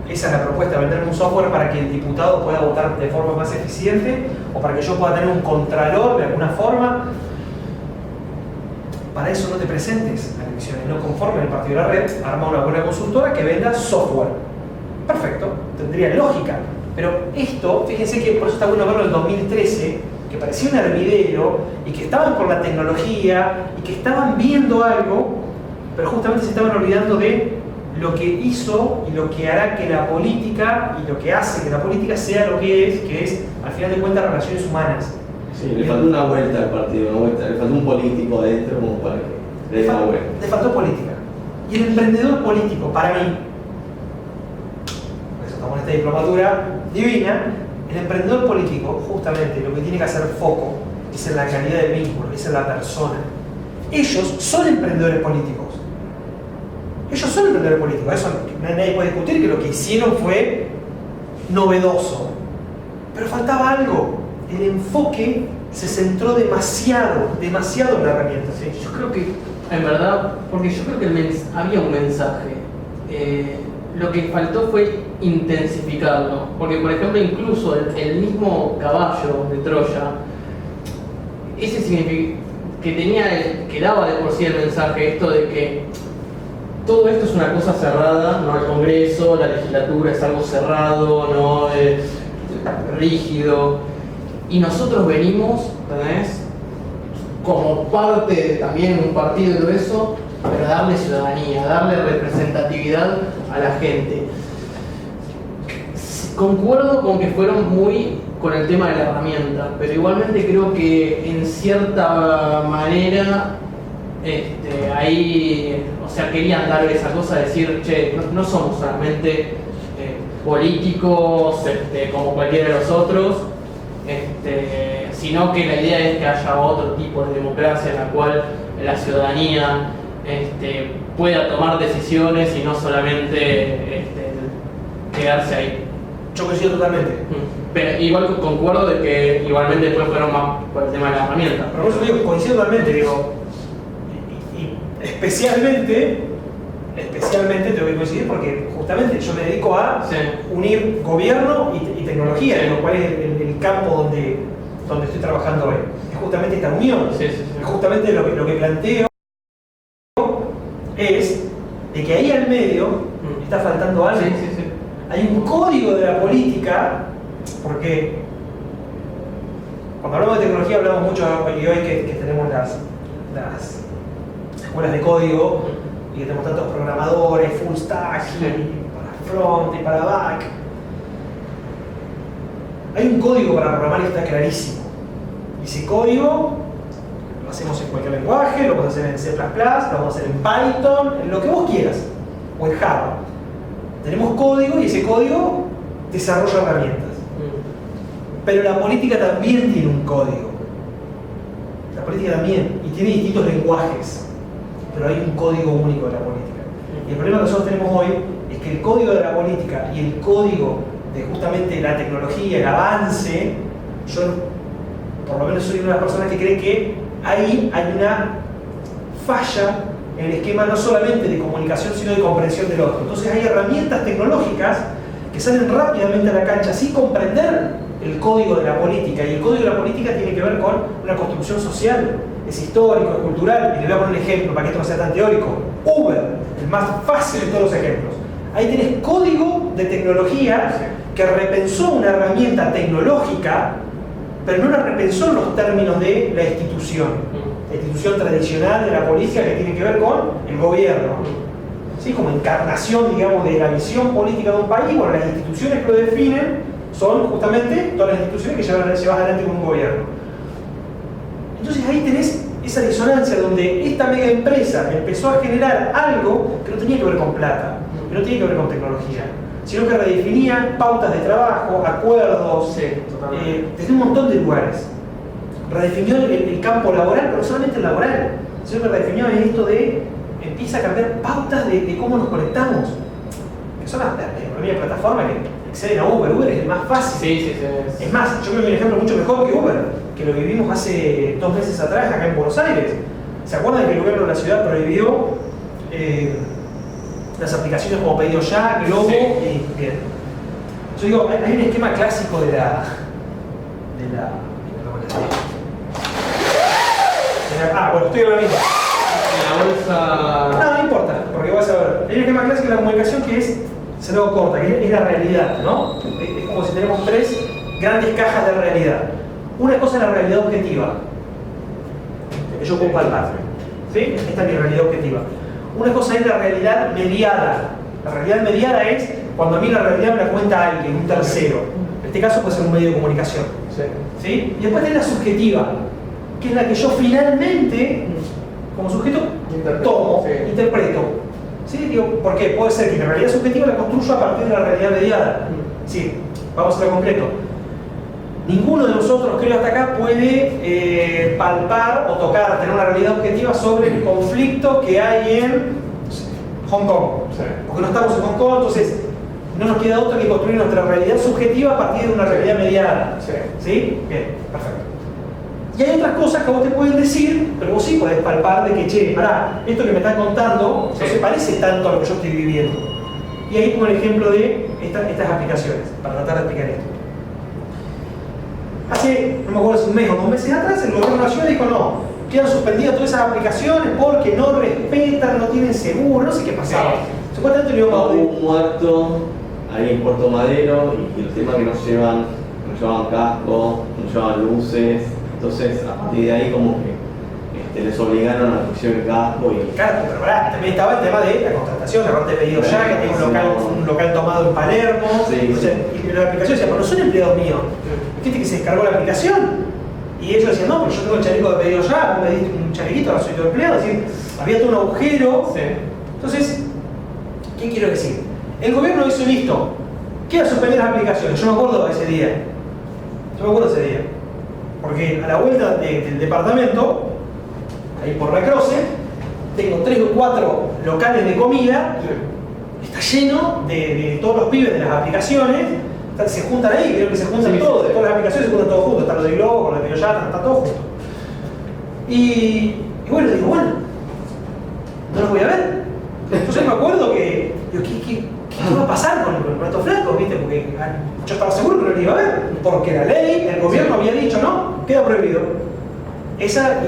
A: Esa es la propuesta, vender un software para que el diputado pueda votar de forma más eficiente o para que yo pueda tener un contralor de alguna forma. Para eso no te presentes a elecciones, no conforme el partido de la red, arma una buena consultora que venda software. Perfecto, tendría lógica. Pero esto, fíjense que por eso está bueno verlo en el 2013, que parecía un hervidero y que estaban por la tecnología y que estaban viendo algo, pero justamente se estaban olvidando de lo que hizo y lo que hará que la política y lo que hace que la política sea lo que es al final de cuentas relaciones humanas.
B: Sí, le faltó una vuelta al partido, le faltó un político adentro como para que le dé la vuelta.
A: Le faltó política. Y el emprendedor político, para mí, por eso estamos en esta diplomatura divina, el emprendedor político, justamente, lo que tiene que hacer foco es en la calidad del vínculo, es en la persona. Ellos son emprendedores políticos. Ellos son emprendedores políticos. Eso nadie puede discutir que lo que hicieron fue novedoso. Pero faltaba algo. El enfoque se centró demasiado en la herramienta. ¿Sí?
C: Yo creo que, en verdad, porque yo creo que había un mensaje. Lo que faltó fue intensificarlo. Porque, por ejemplo, incluso el mismo caballo de Troya, ese significa que daba de por sí el mensaje, esto de que todo esto es una cosa cerrada, no el Congreso, la legislatura es algo cerrado, no rígido. Y nosotros venimos, ¿entendés? Como parte de también un partido y todo eso, pero darle ciudadanía, darle representatividad a la gente. Concuerdo con que fueron muy con el tema de la herramienta, pero igualmente creo que en cierta manera ahí, o sea, querían darle esa cosa de decir, che, no somos solamente políticos como cualquiera de los otros, sino que la idea es que haya otro tipo de democracia en la cual la ciudadanía pueda tomar decisiones y no solamente quedarse ahí.
A: Yo coincido totalmente.
C: Pero igual concuerdo de que igualmente después fueron más por el tema de la herramienta.
A: Pero por eso digo, coincido totalmente, digo, y especialmente tengo que coincidir porque justamente yo me dedico a unir gobierno y tecnología,
C: Sí.
A: lo cual es el campo donde estoy trabajando hoy. Es justamente esta unión.
C: Sí.
A: Es justamente lo que planteo es de que ahí al medio está faltando algo.
C: Sí.
A: Hay un código de la política, porque cuando hablamos de tecnología hablamos mucho, y hoy que tenemos las escuelas de código y que tenemos tantos programadores, full stack, y para front y para back. Hay un código para programar y está clarísimo. Y ese código lo hacemos en cualquier lenguaje, lo podemos hacer en C++, lo podemos hacer en Python, en lo que vos quieras, o en Java. Tenemos código y ese código desarrolla herramientas. Pero la política también tiene un código. La política también, y tiene distintos lenguajes. Pero hay un código único de la política. Y el problema que nosotros tenemos hoy es que el código de la política y el código de justamente la tecnología, el avance, yo por lo menos soy una de las personas que cree que ahí hay una falla en el esquema no solamente de comunicación, sino de comprensión del otro. Entonces hay herramientas tecnológicas que salen rápidamente a la cancha sin comprender el código de la política. Y el código de la política tiene que ver con una construcción social, es histórico, es cultural. Y le voy a poner un ejemplo para que esto no sea tan teórico. Uber, el más fácil de todos los ejemplos. Ahí tenés código de tecnología que repensó una herramienta tecnológica, pero no la repensó en los términos de la institución. La institución tradicional de la política que tiene que ver con el gobierno. ¿Sí? Como encarnación, digamos, de la visión política de un país. Bueno, las instituciones que lo definen son justamente todas las instituciones que llevas adelante con un gobierno. Entonces ahí tenés esa disonancia donde esta mega empresa empezó a generar algo que no tenía que ver con plata, que no tenía que ver con tecnología, sino que redefinía pautas de trabajo, acuerdos, desde un montón de lugares. Redefinió el campo laboral, pero no solamente el laboral, sino que redefinió esto de empieza a cambiar pautas de cómo nos conectamos, que son las economías de plataforma que exceden a Uber. Uber es el más fácil.
C: Sí.
A: Es más, yo creo que hay un ejemplo mucho mejor que Uber, que lo vivimos hace 2 meses atrás acá en Buenos Aires. ¿Se acuerdan que el gobierno de la ciudad prohibió las aplicaciones como Pedido Ya, Globo?
C: Sí.
A: Y bien. Yo digo, hay un esquema clásico de la bueno, estoy en la misma.
C: La bolsa.
A: No importa, porque vas a ver. Hay un esquema clásico de la comunicación que es, se lo corta, que es la realidad, ¿no? Es como si tenemos 3 grandes cajas de realidad. Una cosa es la realidad objetiva, que yo puedo palpar, ¿sí? Esta es mi realidad objetiva. Una cosa es la realidad mediada. La realidad mediada es cuando a mí la realidad me la cuenta alguien, un tercero. En este caso puede ser un medio de comunicación, ¿sí? Y después tenés la subjetiva, que es la que yo finalmente, como sujeto, tomo, interpreto. ¿Sí? Digo, ¿por qué? Puede ser que la realidad subjetiva la construyo a partir de la realidad mediada. Sí, vamos a lo concreto. Ninguno de nosotros, creo, hasta acá puede palpar o tocar, tener una realidad objetiva sobre el conflicto que hay en Hong Kong. Porque no estamos en Hong Kong, entonces no nos queda otra que construir nuestra realidad subjetiva a partir de una realidad mediada. ¿Sí? Bien, perfecto. Y hay otras cosas que vos te pueden decir, pero vos sí podés palpar de que, che, pará, esto que me están contando no se parece tanto a lo que yo estoy viviendo. Y ahí pongo el ejemplo de estas aplicaciones, para tratar de explicar esto. Hace, no me acuerdo si un mes o 2 meses atrás, el gobierno nacional dijo no, quedan suspendidas todas esas aplicaciones porque no respetan, no tienen seguro, no sé qué pasaba. Supuestamente lo
B: hubo un muerto ahí en Puerto Madero y el tema que no llevaban casco, no llevaban luces, entonces a partir de ahí como que les obligaron a la pusieron el casco y...
A: Claro, pero pará, también estaba el tema de la contratación, aparte de pedido ya, que tiene un local tomado en Palermo, o sea, y la aplicación decía, pero no son empleados míos, fíjate que se descargó la aplicación, y ellos decían, no, pero yo tengo el chaleco de pedido ya, vos me diste un chalequito, ahora soy tu empleado, es decir, había todo un agujero. Entonces, ¿qué quiero decir? El gobierno hizo listo, queda suspender las aplicaciones, yo me acuerdo de ese día, porque a la vuelta del departamento, ahí por la Croce, tengo 3 o 4 locales de comida, está lleno de todos los pibes de las aplicaciones, se juntan ahí, creo que se juntan todos, de todas las aplicaciones se juntan todos juntos, está lo de Globo, con lo de Videoyata, está todo junto. Y bueno, digo, bueno, no los voy a ver. Entonces me acuerdo que, digo, ¿qué va a pasar con estos flacos? ¿Viste? Porque yo estaba seguro que no los iba a ver, porque la ley, el gobierno había dicho, no, queda prohibido. Esa,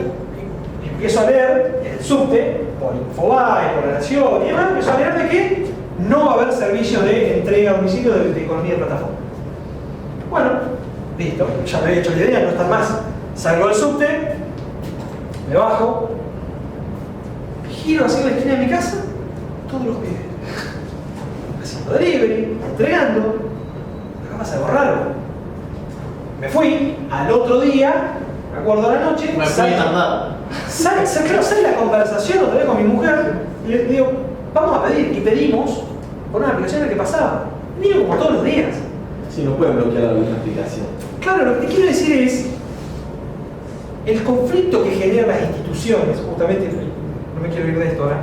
A: y empiezo a leer el subte, por Infobae, por La Nación y demás, empiezo a leer de que no va a haber servicios de entrega a domicilio de economía de plataforma. Bueno, listo, ya me había hecho la idea, no está más. Salgo del subte, me bajo, giro hacia la esquina de mi casa, todos los pibes haciendo delivery, entregando. Acá pasa algo raro. Me fui, al otro día, me acuerdo a la noche, sale la conversación otra vez con mi mujer y le digo, vamos a pedir, y pedimos por una aplicación en la que pasaba. Miro como todos los días.
B: Sí, no pueden bloquear la misma aplicación.
A: Claro, lo que te quiero decir es el conflicto que generan las instituciones, justamente, no me quiero ir de esto ahora,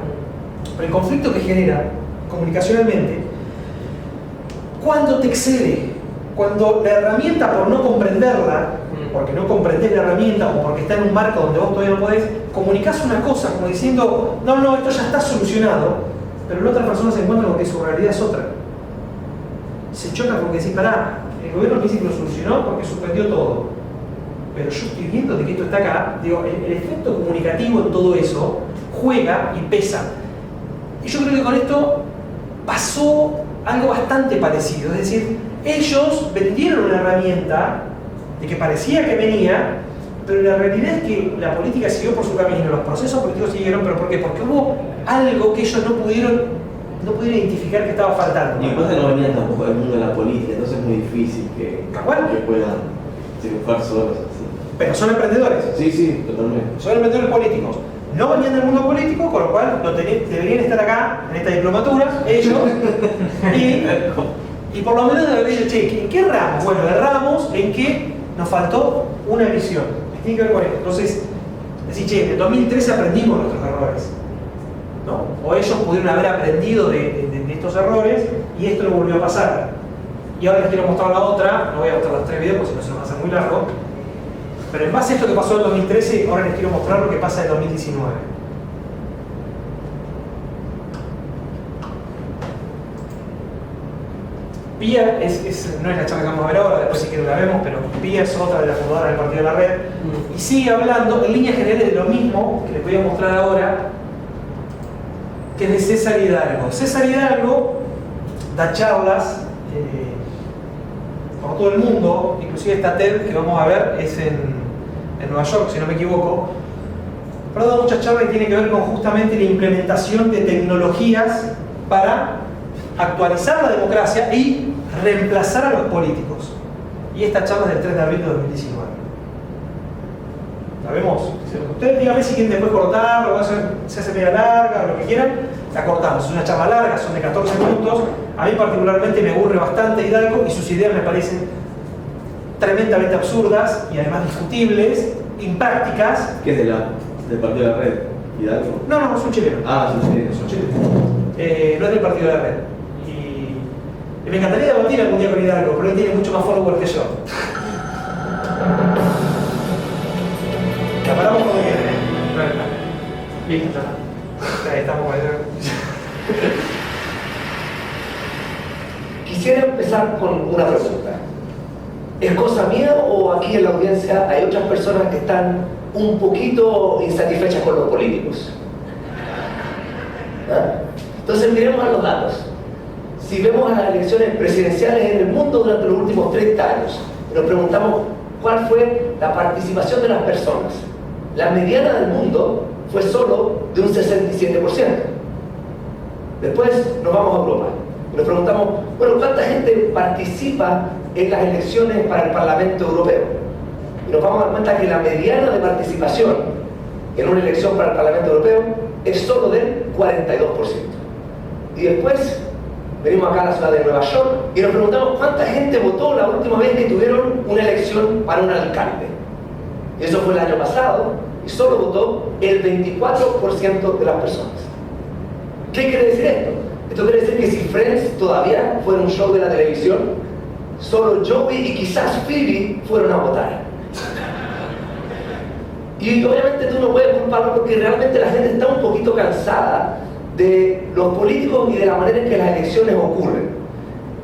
A: pero el conflicto que genera comunicacionalmente, cuando te excede, cuando la herramienta, por no comprenderla, porque no comprendés la herramienta o porque está en un marco donde vos todavía no podés, comunicás una cosa como diciendo, no, esto ya está solucionado, pero la otra persona se encuentra con que su realidad es otra. Se choca porque decís, pará, el gobierno me dice que lo solucionó porque suspendió todo, pero yo estoy viendo de que esto está acá. Digo, el efecto comunicativo en todo eso juega y pesa. Y yo creo que con esto pasó algo bastante parecido, es decir, ellos vendieron una herramienta de que parecía que venía, pero la realidad es que la política siguió por su camino, los procesos políticos siguieron, ¿pero por qué? Porque hubo algo que ellos no pudieron identificar que estaba faltando.
B: Y después no venían tampoco del mundo de la política, entonces es muy difícil que puedan triunfar solos así.
A: Pero son emprendedores.
B: Sí, totalmente.
A: Son emprendedores políticos. No venían del mundo político, con lo cual deberían estar acá, en esta diplomatura, ellos, y por lo menos deberían decir, che, ¿en qué erramos? Bueno, erramos en que nos faltó una visión. Tiene que ver con esto. Entonces, decir, che, en el 2013 aprendimos nuestros errores, ¿no? O ellos pudieron haber aprendido de estos errores y esto no volvió a pasar. Y ahora les quiero mostrar la otra, no voy a mostrar los 3 videos porque si no se nos va a hacer muy largo. Pero en base a esto que pasó en 2013, ahora les quiero mostrar lo que pasa en 2019. Pía no es la charla que vamos a ver ahora, después si quieren la vemos, pero Pía es otra de las fundadoras del Partido de la Red y sigue hablando en líneas generales de lo mismo que les voy a mostrar ahora, que es de César Hidalgo. César Hidalgo da charlas por todo el mundo, inclusive esta TED que vamos a ver es en Nueva York, si no me equivoco, pero da muchas charlas que tienen que ver con justamente la implementación de tecnologías para actualizar la democracia y reemplazar a los políticos. y esta charla es del 3 de abril de 2019. ¿La vemos? Ustedes díganme si quieren después cortar, o se hace media larga, o lo que quieran, la cortamos. Es una charla larga, son de 14 minutos. A mí particularmente me aburre bastante Hidalgo y sus ideas me parecen tremendamente absurdas y además discutibles, imprácticas.
B: ¿Qué es del partido de la red? ¿Hidalgo?
A: No, es un chileno.
B: Ah, es un chileno.
A: Es un chileno. No es del partido de la red. Y me encantaría debatir algún día con Hidalgo, pero él tiene mucho más followers que yo. La paramos cuando quieran, ¿eh?
C: Listo.
A: Ahí estamos.
K: Quisiera empezar con una pregunta. ¿Es cosa mía o aquí en la audiencia hay otras personas que están un poquito insatisfechas con los políticos? ¿Ah? Entonces miremos a los datos. Si vemos a las elecciones presidenciales en el mundo durante los últimos 30 años y nos preguntamos cuál fue la participación de las personas, la mediana del mundo fue solo de un 67%. Después nos vamos a Europa y nos preguntamos, bueno, ¿cuánta gente participa en las elecciones para el Parlamento Europeo? Y nos vamos a dar cuenta que la mediana de participación en una elección para el Parlamento Europeo es solo del 42%. Y después venimos acá a la ciudad de Nueva York y nos preguntamos cuánta gente votó la última vez que tuvieron una elección para un alcalde. Y eso fue el año pasado y solo votó el 24% de las personas. ¿Qué quiere decir esto? Esto quiere decir que si Friends todavía fuera un show de la televisión, solo Joey y quizás Phoebe fueron a votar. Y obviamente tú no puedes culparlo porque realmente la gente está un poquito cansada de los políticos y de la manera en que las elecciones ocurren.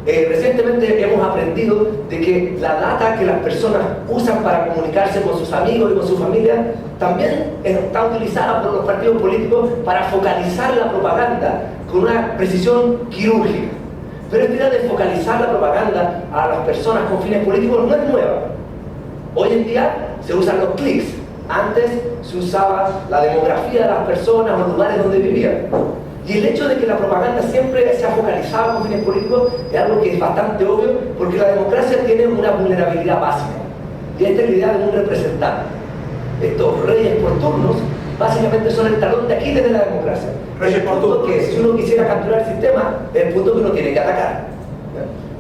K: Recientemente hemos aprendido de que la data que las personas usan para comunicarse con sus amigos y con su familia también está utilizada por los partidos políticos para focalizar la propaganda con una precisión quirúrgica. Pero esta idea de focalizar la propaganda a las personas con fines políticos no es nueva. Hoy en día se usan los clics. Antes se usaba la demografía de las personas o los lugares donde vivían. Y el hecho de que la propaganda siempre se ha focalizado con fines políticos es algo que es bastante obvio porque la democracia tiene una vulnerabilidad básica. Y esta es la idea de un representante. Estos reyes por turnos básicamente son el talón de Aquiles de la democracia. Reyes por turnos. Que si uno quisiera capturar el sistema, es el punto que uno tiene que atacar.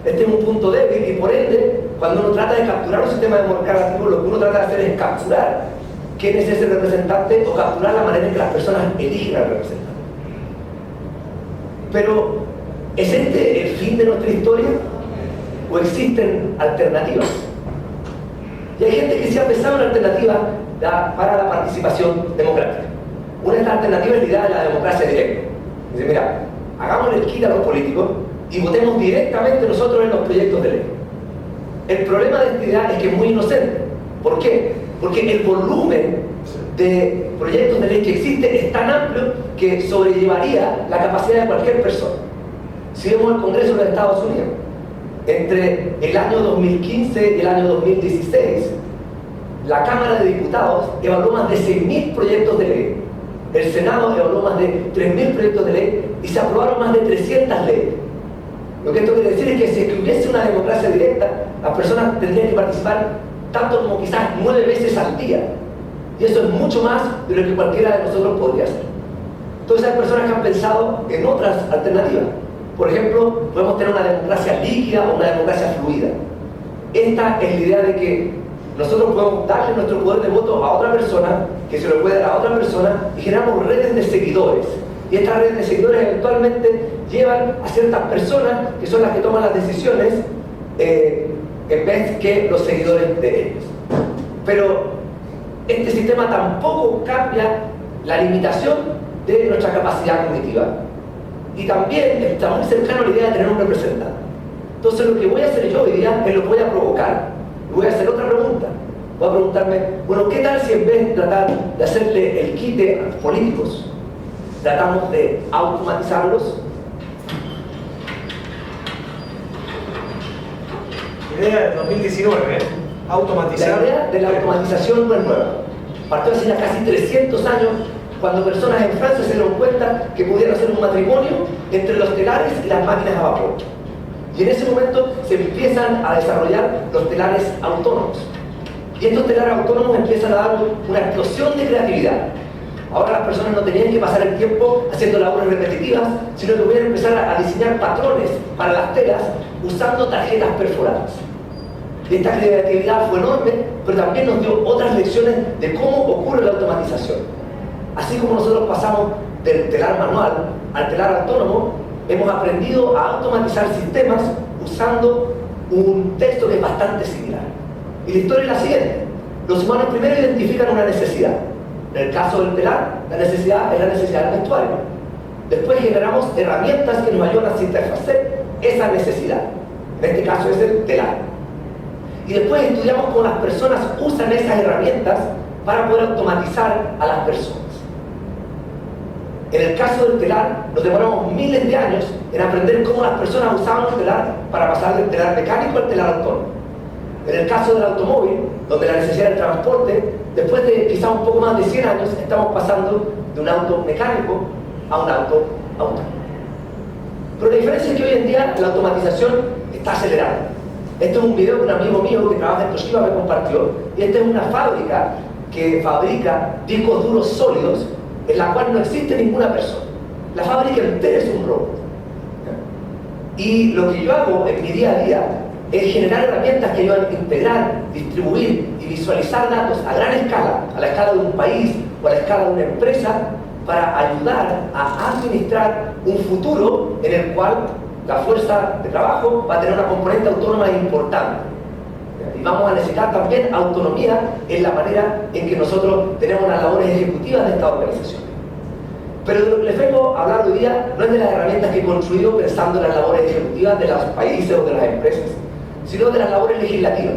K: Este es un punto débil y por ende, cuando uno trata de capturar un sistema democrático, lo que uno trata de hacer es capturar quién es ese representante o capturar la manera en que las personas eligen al representante. Pero, ¿es este el fin de nuestra historia? ¿O existen alternativas? Y hay gente que se ha pensado en alternativas para la participación democrática. Una de estas alternativas es la idea de la democracia directa. Dice, mira, hagamos el quit a los políticos y votemos directamente nosotros en los proyectos de ley. El problema de esta idea es que es muy inocente. ¿Por qué? Porque el volumen de proyectos de ley que existe es tan amplio que sobrellevaría la capacidad de cualquier persona. Si vemos el Congreso de los Estados Unidos, entre el año 2015 y el año 2016, la Cámara de Diputados evaluó más de 6.000 proyectos de ley, el Senado evaluó más de 3.000 proyectos de ley y se aprobaron más de 300 leyes. Lo que esto quiere decir es que si hubiese una democracia directa, las personas tendrían que participar tanto como quizás 9 veces al día. Y eso es mucho más de lo que cualquiera de nosotros podría hacer. Entonces hay personas que han pensado en otras alternativas. Por ejemplo, podemos tener una democracia líquida o una democracia fluida. Esta es la idea de que nosotros podemos darle nuestro poder de voto a otra persona, que se lo puede dar a otra persona, y generamos redes de seguidores. Y estas redes de seguidores eventualmente llevan a ciertas personas que son las que toman las decisiones en vez que los seguidores de ellos. Pero este sistema tampoco cambia la limitación de nuestra capacidad cognitiva y también está muy cercano a la idea de tener un representante. Entonces lo que voy a hacer yo hoy día es lo que voy a provocar. Voy a hacer otra pregunta. Voy a preguntarme, bueno, ¿qué tal si en vez de tratar de hacerle el quite a los políticos, tratamos de automatizarlos?
A: Idea de 2019, automatizar.
K: La idea de la automatización no es nueva. Partió hace ya casi 300 años, cuando personas en Francia se dieron cuenta que pudieron hacer un matrimonio entre los telares y las máquinas a vapor. Y en ese momento se empiezan a desarrollar los telares autónomos. Y estos telares autónomos empiezan a dar una explosión de creatividad. Ahora las personas no tenían que pasar el tiempo haciendo labores repetitivas, sino que podían empezar a diseñar patrones para las telas usando tarjetas perforadas. Y esta creatividad fue enorme, pero también nos dio otras lecciones de cómo ocurre la automatización. Así como nosotros pasamos del telar manual al telar autónomo, hemos aprendido a automatizar sistemas usando un texto que es bastante similar. Y la historia es la siguiente. Los humanos primero identifican una necesidad. En el caso del telar, la necesidad es la necesidad del vestuario. Después generamos herramientas que nos ayudan a satisfacer esa necesidad. En este caso es el telar. Y después estudiamos cómo las personas usan esas herramientas para poder automatizar a las personas. En el caso del telar, nos demoramos miles de años en aprender cómo las personas usaban el telar para pasar del telar mecánico al telar autónomo. En el caso del automóvil, donde la necesidad del transporte, después de quizá un poco más de 100 años, estamos pasando de un auto mecánico a un auto autónomo. Pero la diferencia es que hoy en día la automatización está acelerada. Este es un video que un amigo mío que trabaja en Toshiba me compartió, y esta es una fábrica que fabrica discos duros sólidos en la cual no existe ninguna persona. La fábrica entera es un robot. Y lo que yo hago en mi día a día es generar herramientas que ayudan a integrar, distribuir y visualizar datos a gran escala, a la escala de un país o a la escala de una empresa, para ayudar a administrar un futuro en el cual la fuerza de trabajo va a tener una componente autónoma importante. Y vamos a necesitar también autonomía en la manera en que nosotros tenemos las labores ejecutivas de esta organización. Pero de lo que les vengo a hablar hoy día no es de las herramientas que he construido pensando en las labores ejecutivas de los países o de las empresas, sino de las labores legislativas.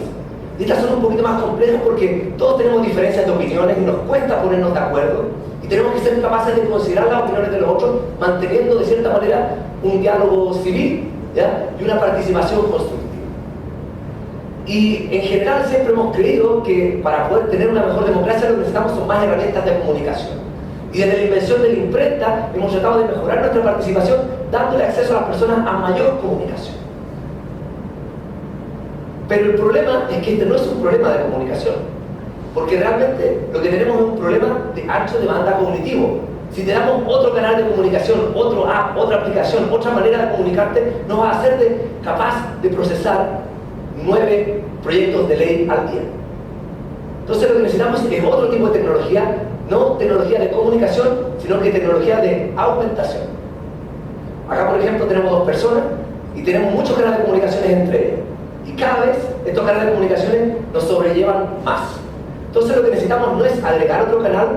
K: Y estas son un poquito más complejas porque todos tenemos diferencias de opiniones y nos cuesta ponernos de acuerdo, y tenemos que ser capaces de considerar las opiniones de los otros, manteniendo de cierta manera un diálogo civil, ¿ya? Y una participación constructiva. Y en general siempre hemos creído que para poder tener una mejor democracia lo que necesitamos son más herramientas de comunicación. Y desde la invención de la imprenta hemos tratado de mejorar nuestra participación dándole acceso a las personas a mayor comunicación. Pero el problema es que este no es un problema de comunicación, porque realmente lo que tenemos es un problema de ancho de banda cognitivo. Si te damos otro canal de comunicación, otro app, otra aplicación, otra manera de comunicarte, no vas a ser capaz de procesar 9 proyectos de ley al día. Entonces lo que necesitamos es otro tipo de tecnología, no tecnología de comunicación, sino que tecnología de aumentación. Acá, por ejemplo, tenemos 2 personas y tenemos muchos canales de comunicaciones entre ellos. Y cada vez estos canales de comunicaciones nos sobrellevan más. Entonces lo que necesitamos no es agregar otro canal,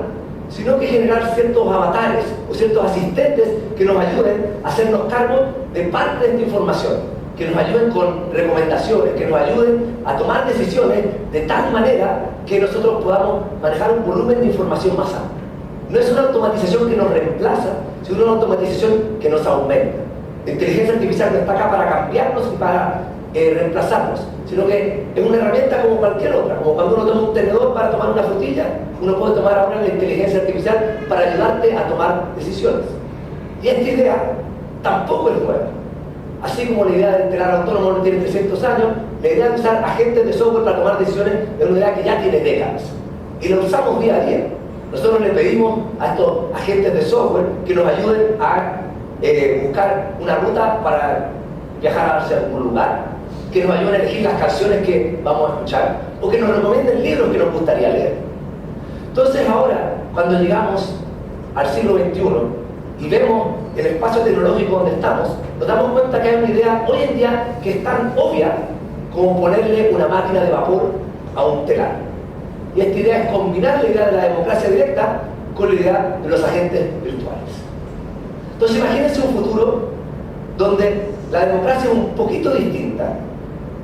K: sino que generar ciertos avatares o ciertos asistentes que nos ayuden a hacernos cargo de parte de esta información, que nos ayuden con recomendaciones, que nos ayuden a tomar decisiones de tal manera que nosotros podamos manejar un volumen de información más amplio. No es una automatización que nos reemplaza, sino una automatización que nos aumenta. La inteligencia artificial no está acá para cambiarnos y para reemplazarnos, sino que es una herramienta como cualquier otra. Como cuando uno toma un tenedor para tomar una frutilla, uno puede tomar ahora la inteligencia artificial para ayudarte a tomar decisiones. Y esta idea tampoco es nueva. Así como la idea del telar autónomo no tiene 300 años, la idea de usar agentes de software para tomar decisiones es una idea que ya tiene décadas. Y la usamos día a día. Nosotros le pedimos a estos agentes de software que nos ayuden a buscar una ruta para viajar hacia algún lugar, que nos ayuden a elegir las canciones que vamos a escuchar, o que nos recomienden libros que nos gustaría leer. Entonces ahora, cuando llegamos al siglo XXI y vemos el espacio tecnológico donde estamos, nos damos cuenta que hay una idea hoy en día que es tan obvia como ponerle una máquina de vapor a un telar. Y esta idea es combinar la idea de la democracia directa con la idea de los agentes virtuales. Entonces imagínense un futuro donde la democracia es un poquito distinta,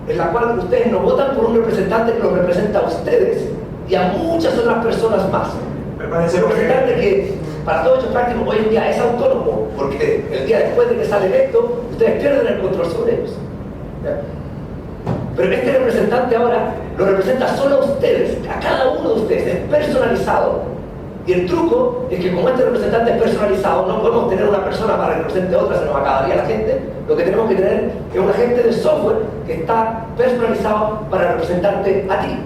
K: en la cual ustedes no votan por un representante que los representa a ustedes y a muchas otras personas más. Un representante que para todos hechos prácticos hoy en día es autónomo, porque el día después de que sale electo, ustedes pierden el control sobre ellos. ¿Ya? Pero este representante ahora lo representa solo a ustedes, a cada uno de ustedes, es personalizado. Y el truco es que como este representante es personalizado, no podemos tener una persona para que represente a otra, se nos acabaría la gente. Lo que tenemos que tener es un agente de software que está personalizado para representarte a ti,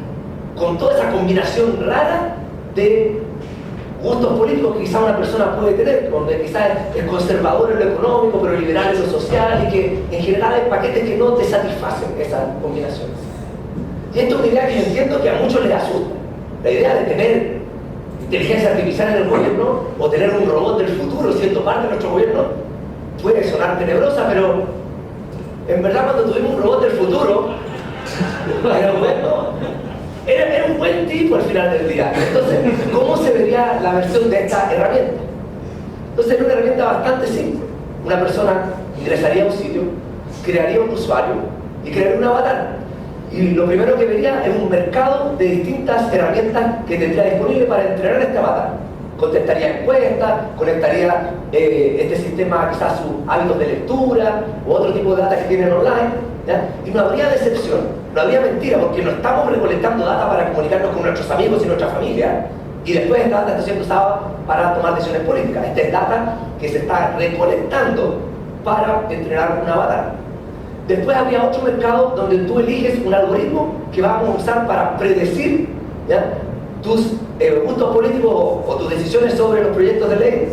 K: con toda esa combinación rara de gustos políticos que quizá una persona puede tener, donde quizás es conservador en lo económico, pero liberal en lo social, y que en general hay paquetes que no te satisfacen esas combinaciones. Y esto es una idea que yo entiendo que a muchos les asusta. La idea de tener inteligencia artificial en el gobierno o tener un robot del futuro siendo parte de nuestro gobierno puede sonar tenebrosa, pero en verdad cuando tuvimos un robot del futuro era bueno, era un buen tipo al final del día. Entonces, ¿cómo se vería la versión de esta herramienta? Entonces, es una herramienta bastante simple. Una persona ingresaría a un sitio, crearía un usuario y crearía un avatar. Y lo primero que vería es un mercado de distintas herramientas que tendría disponible para entrenar este avatar. Contestaría encuestas, conectaría este sistema quizás a sus hábitos de lectura u otro tipo de data que tienen online, ¿ya? Y no habría decepción, no habría mentira, porque no estamos recolectando data para comunicarnos con nuestros amigos y nuestra familia, y después esta data está siendo usada para tomar decisiones políticas. Esta es data que se está recolectando para entrenar un avatar. Después habría otro mercado donde tú eliges un algoritmo que vamos a usar para predecir, ¿ya?, tus gustos políticos o tus decisiones sobre los proyectos de ley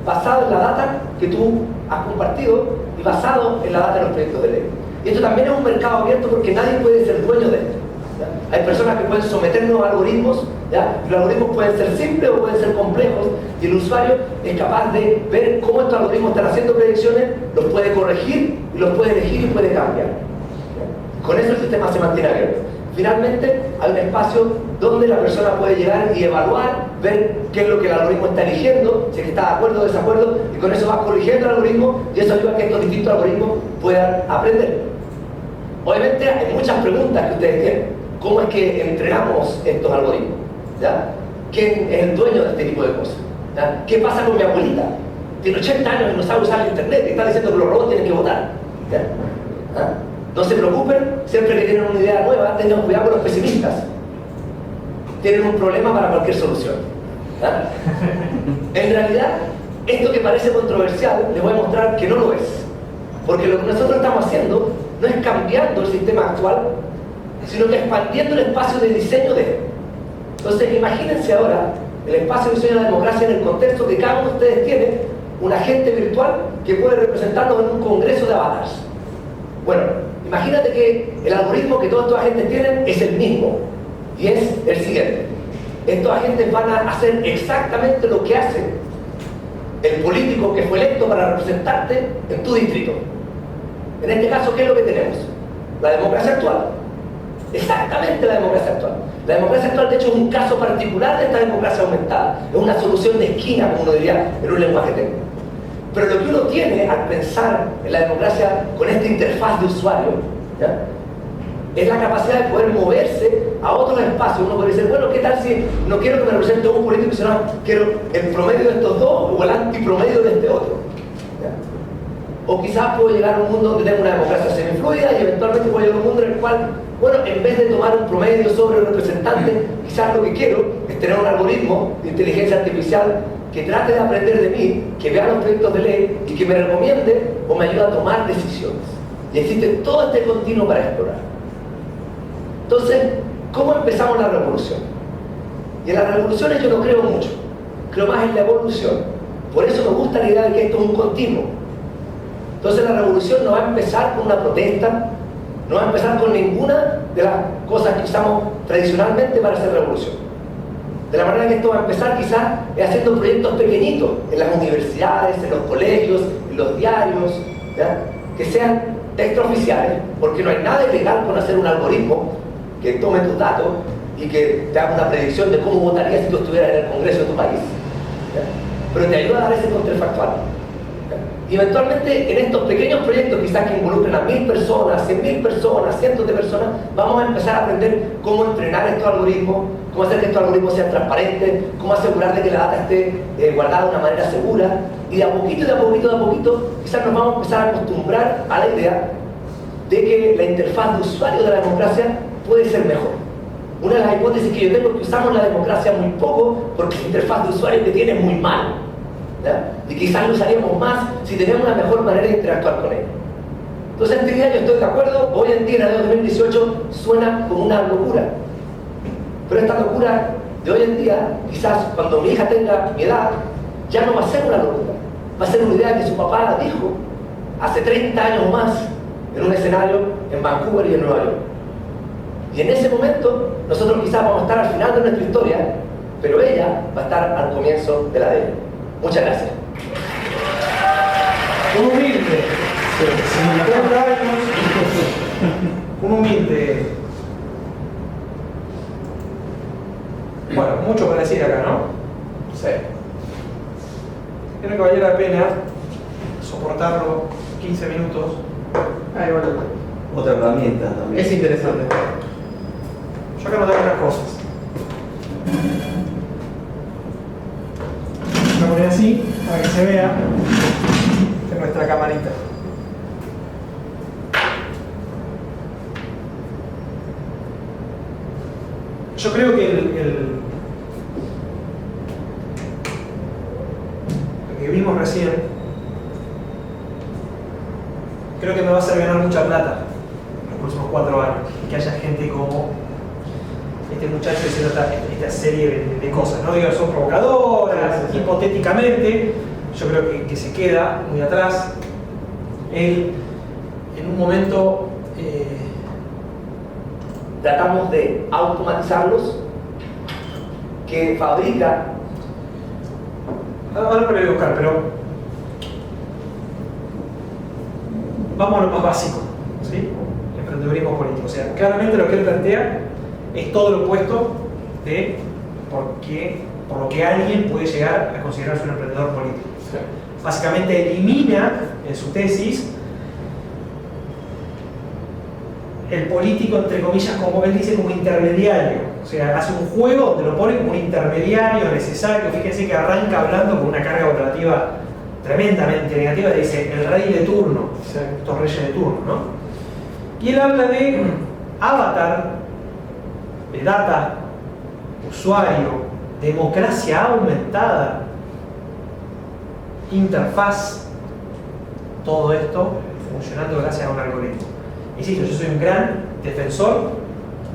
K: basado en la data que tú has compartido y basado en la data de los proyectos de ley. Y esto también es un mercado abierto porque nadie puede ser dueño de esto, ¿ya? Hay personas que pueden someternos a algoritmos, ¿ya? Los algoritmos pueden ser simples o pueden ser complejos, y el usuario es capaz de ver cómo estos algoritmos están haciendo predicciones, los puede corregir, y los puede elegir y puede cambiar, ¿ya? Con eso el sistema se mantiene abierto. Finalmente, hay un espacio donde la persona puede llegar y evaluar, ver qué es lo que el algoritmo está eligiendo, si es que está de acuerdo o desacuerdo, y con eso va corrigiendo el algoritmo, y eso ayuda a que estos distintos algoritmos puedan aprender. Obviamente hay muchas preguntas que ustedes tienen. ¿Cómo es que entrenamos estos algoritmos? ¿Ya? ¿Quién es el dueño de este tipo de cosas? ¿Ya? ¿Qué pasa con mi abuelita? Tiene 80 años y no sabe usar el internet y está diciendo que los robots tienen que votar. ¿Ya? ¿Ya? No se preocupen, siempre que tienen una idea nueva, tengan cuidado con los pesimistas. Tienen un problema para cualquier solución. ¿Ya? En realidad, esto que parece controversial, les voy a mostrar que no lo es. Porque lo que nosotros estamos haciendo no es cambiando el sistema actual, sino que expandiendo el espacio de diseño de él. Entonces, imagínense ahora el espacio de diseño de la democracia en el contexto que cada uno de ustedes tiene un agente virtual que puede representarnos en un congreso de avatars. Bueno, imagínate que el algoritmo que todos estos agentes tienen es el mismo, y es el siguiente. Estos agentes van a hacer exactamente lo que hace el político que fue electo para representarte en tu distrito. En este caso, ¿qué es lo que tenemos? La democracia actual. Exactamente la democracia actual. La democracia actual, de hecho, es un caso particular de esta democracia aumentada. Es una solución de esquina, como uno diría en un lenguaje técnico. Pero lo que uno tiene al pensar en la democracia con esta interfaz de usuario, ¿ya?, es la capacidad de poder moverse a otros espacios. Uno puede decir, bueno, ¿qué tal si no quiero que me represente un político, sino quiero el promedio de estos dos o el antipromedio de este otro? ¿Ya? O quizás puedo llegar a un mundo donde tenga una democracia semifluida y eventualmente puedo llegar a un mundo en el cual, bueno, en vez de tomar un promedio sobre un representante, quizás lo que quiero es tener un algoritmo de inteligencia artificial que trate de aprender de mí, que vea los proyectos de ley y que me recomiende o me ayude a tomar decisiones. Y existe todo este continuo para explorar. Entonces, ¿cómo empezamos la revolución? Y en las revoluciones yo no creo mucho, creo más en la evolución. Por eso me gusta la idea de que esto es un continuo. Entonces la revolución no va a empezar con una protesta, no va a empezar con ninguna de las cosas que usamos tradicionalmente para hacer revolución. De la manera que esto va a empezar quizás es haciendo proyectos pequeñitos en las universidades, en los colegios, en los diarios, ¿ya?, que sean extraoficiales, porque no hay nada ilegal con hacer un algoritmo que tome tus datos y que te haga una predicción de cómo votarías si tú estuvieras en el Congreso de tu país, ¿ya?, pero te ayuda a dar ese contrafactual. Y eventualmente en estos pequeños proyectos quizás que involucren a 1000 personas, 100.000 personas, cientos de personas, vamos a empezar a aprender cómo entrenar estos algoritmos, cómo hacer que estos algoritmos sean transparentes, cómo asegurar de que la data esté guardada de una manera segura, y de a poquito, quizás nos vamos a empezar a acostumbrar a la idea de que la interfaz de usuario de la democracia puede ser mejor. Una de las hipótesis que yo tengo es que usamos la democracia muy poco porque la interfaz de usuario que tiene es muy mal, ¿ya? Y quizás lo usaríamos más si tenemos una mejor manera de interactuar con ella. Entonces, en teoría yo estoy de acuerdo, hoy en día en el año 2018 suena como una locura. Pero esta locura de hoy en día, quizás cuando mi hija tenga mi edad, ya no va a ser una locura. Va a ser una idea que su papá dijo hace 30 años o más en un escenario en Vancouver y en Nueva York. Y en ese momento, nosotros quizás vamos a estar al final de nuestra historia, pero ella va a estar al comienzo de la de ella. Muchas gracias.
A: Un humilde, 50 años, un humilde. Bueno, mucho para decir acá, ¿no? Sí. Creo que valía la pena soportarlo 15 minutos.
C: Ahí vale.
B: Otra herramienta también.
C: Es interesante.
A: Yo acá noté algunas cosas. Voy a poner así para que se vea en nuestra camarita. Yo creo que lo que vimos recién, creo que me va a hacer ganar mucha plata en los próximos 4 años. Que haya gente como este muchacho diciendo esta serie de cosas, no digo que son provocadoras, hipotéticamente, yo creo que se queda muy atrás. Él, en un momento,
K: tratamos de automatizarlos, que fabrica.
A: Ahora lo voy a buscar, pero vamos a lo más básico, ¿sí? El emprendedurismo político. O sea, claramente lo que él plantea es todo lo opuesto de por lo que alguien puede llegar a considerarse un emprendedor político.
C: Sí.
A: Básicamente elimina en su tesis el político, entre comillas, como él dice, como intermediario. O sea, hace un juego donde lo pone como un intermediario necesario. Fíjense que arranca hablando con una carga operativa tremendamente negativa. Le dice el rey de turno, o sea, estos reyes de turno, ¿no? Y él habla de avatar, de data, usuario, democracia aumentada, interfaz, todo esto funcionando gracias a un algoritmo. Insisto, yo soy un gran defensor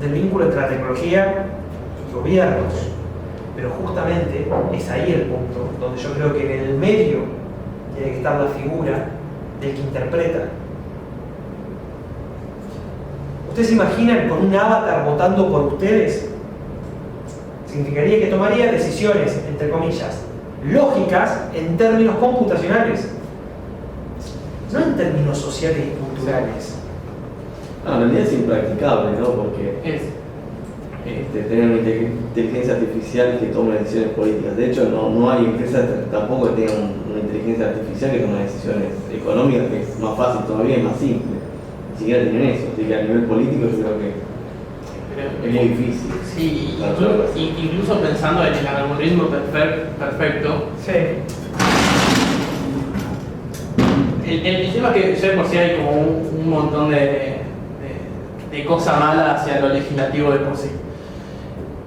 A: del vínculo entre la tecnología y gobiernos, pero justamente es ahí el punto donde yo creo que en el medio tiene que estar la figura del que interpreta. ¿Ustedes se imaginan con un avatar votando por ustedes? Significaría que tomaría decisiones, entre comillas, lógicas en términos computacionales, no en términos sociales y culturales.
B: No, en realidad es impracticable, ¿no? Porque tener una inteligencia artificial que tome decisiones políticas. De hecho, no hay empresas tampoco que tengan una inteligencia artificial que tome decisiones económicas, que es más fácil todavía, es más simple. Ni siquiera tienen eso. Así que a nivel político yo creo que es muy difícil.
C: Sí, incluso pensando en el algoritmo perfecto.
A: Sí.
C: El tema es que ya de por sí hay como un montón de cosas malas hacia lo legislativo de por sí.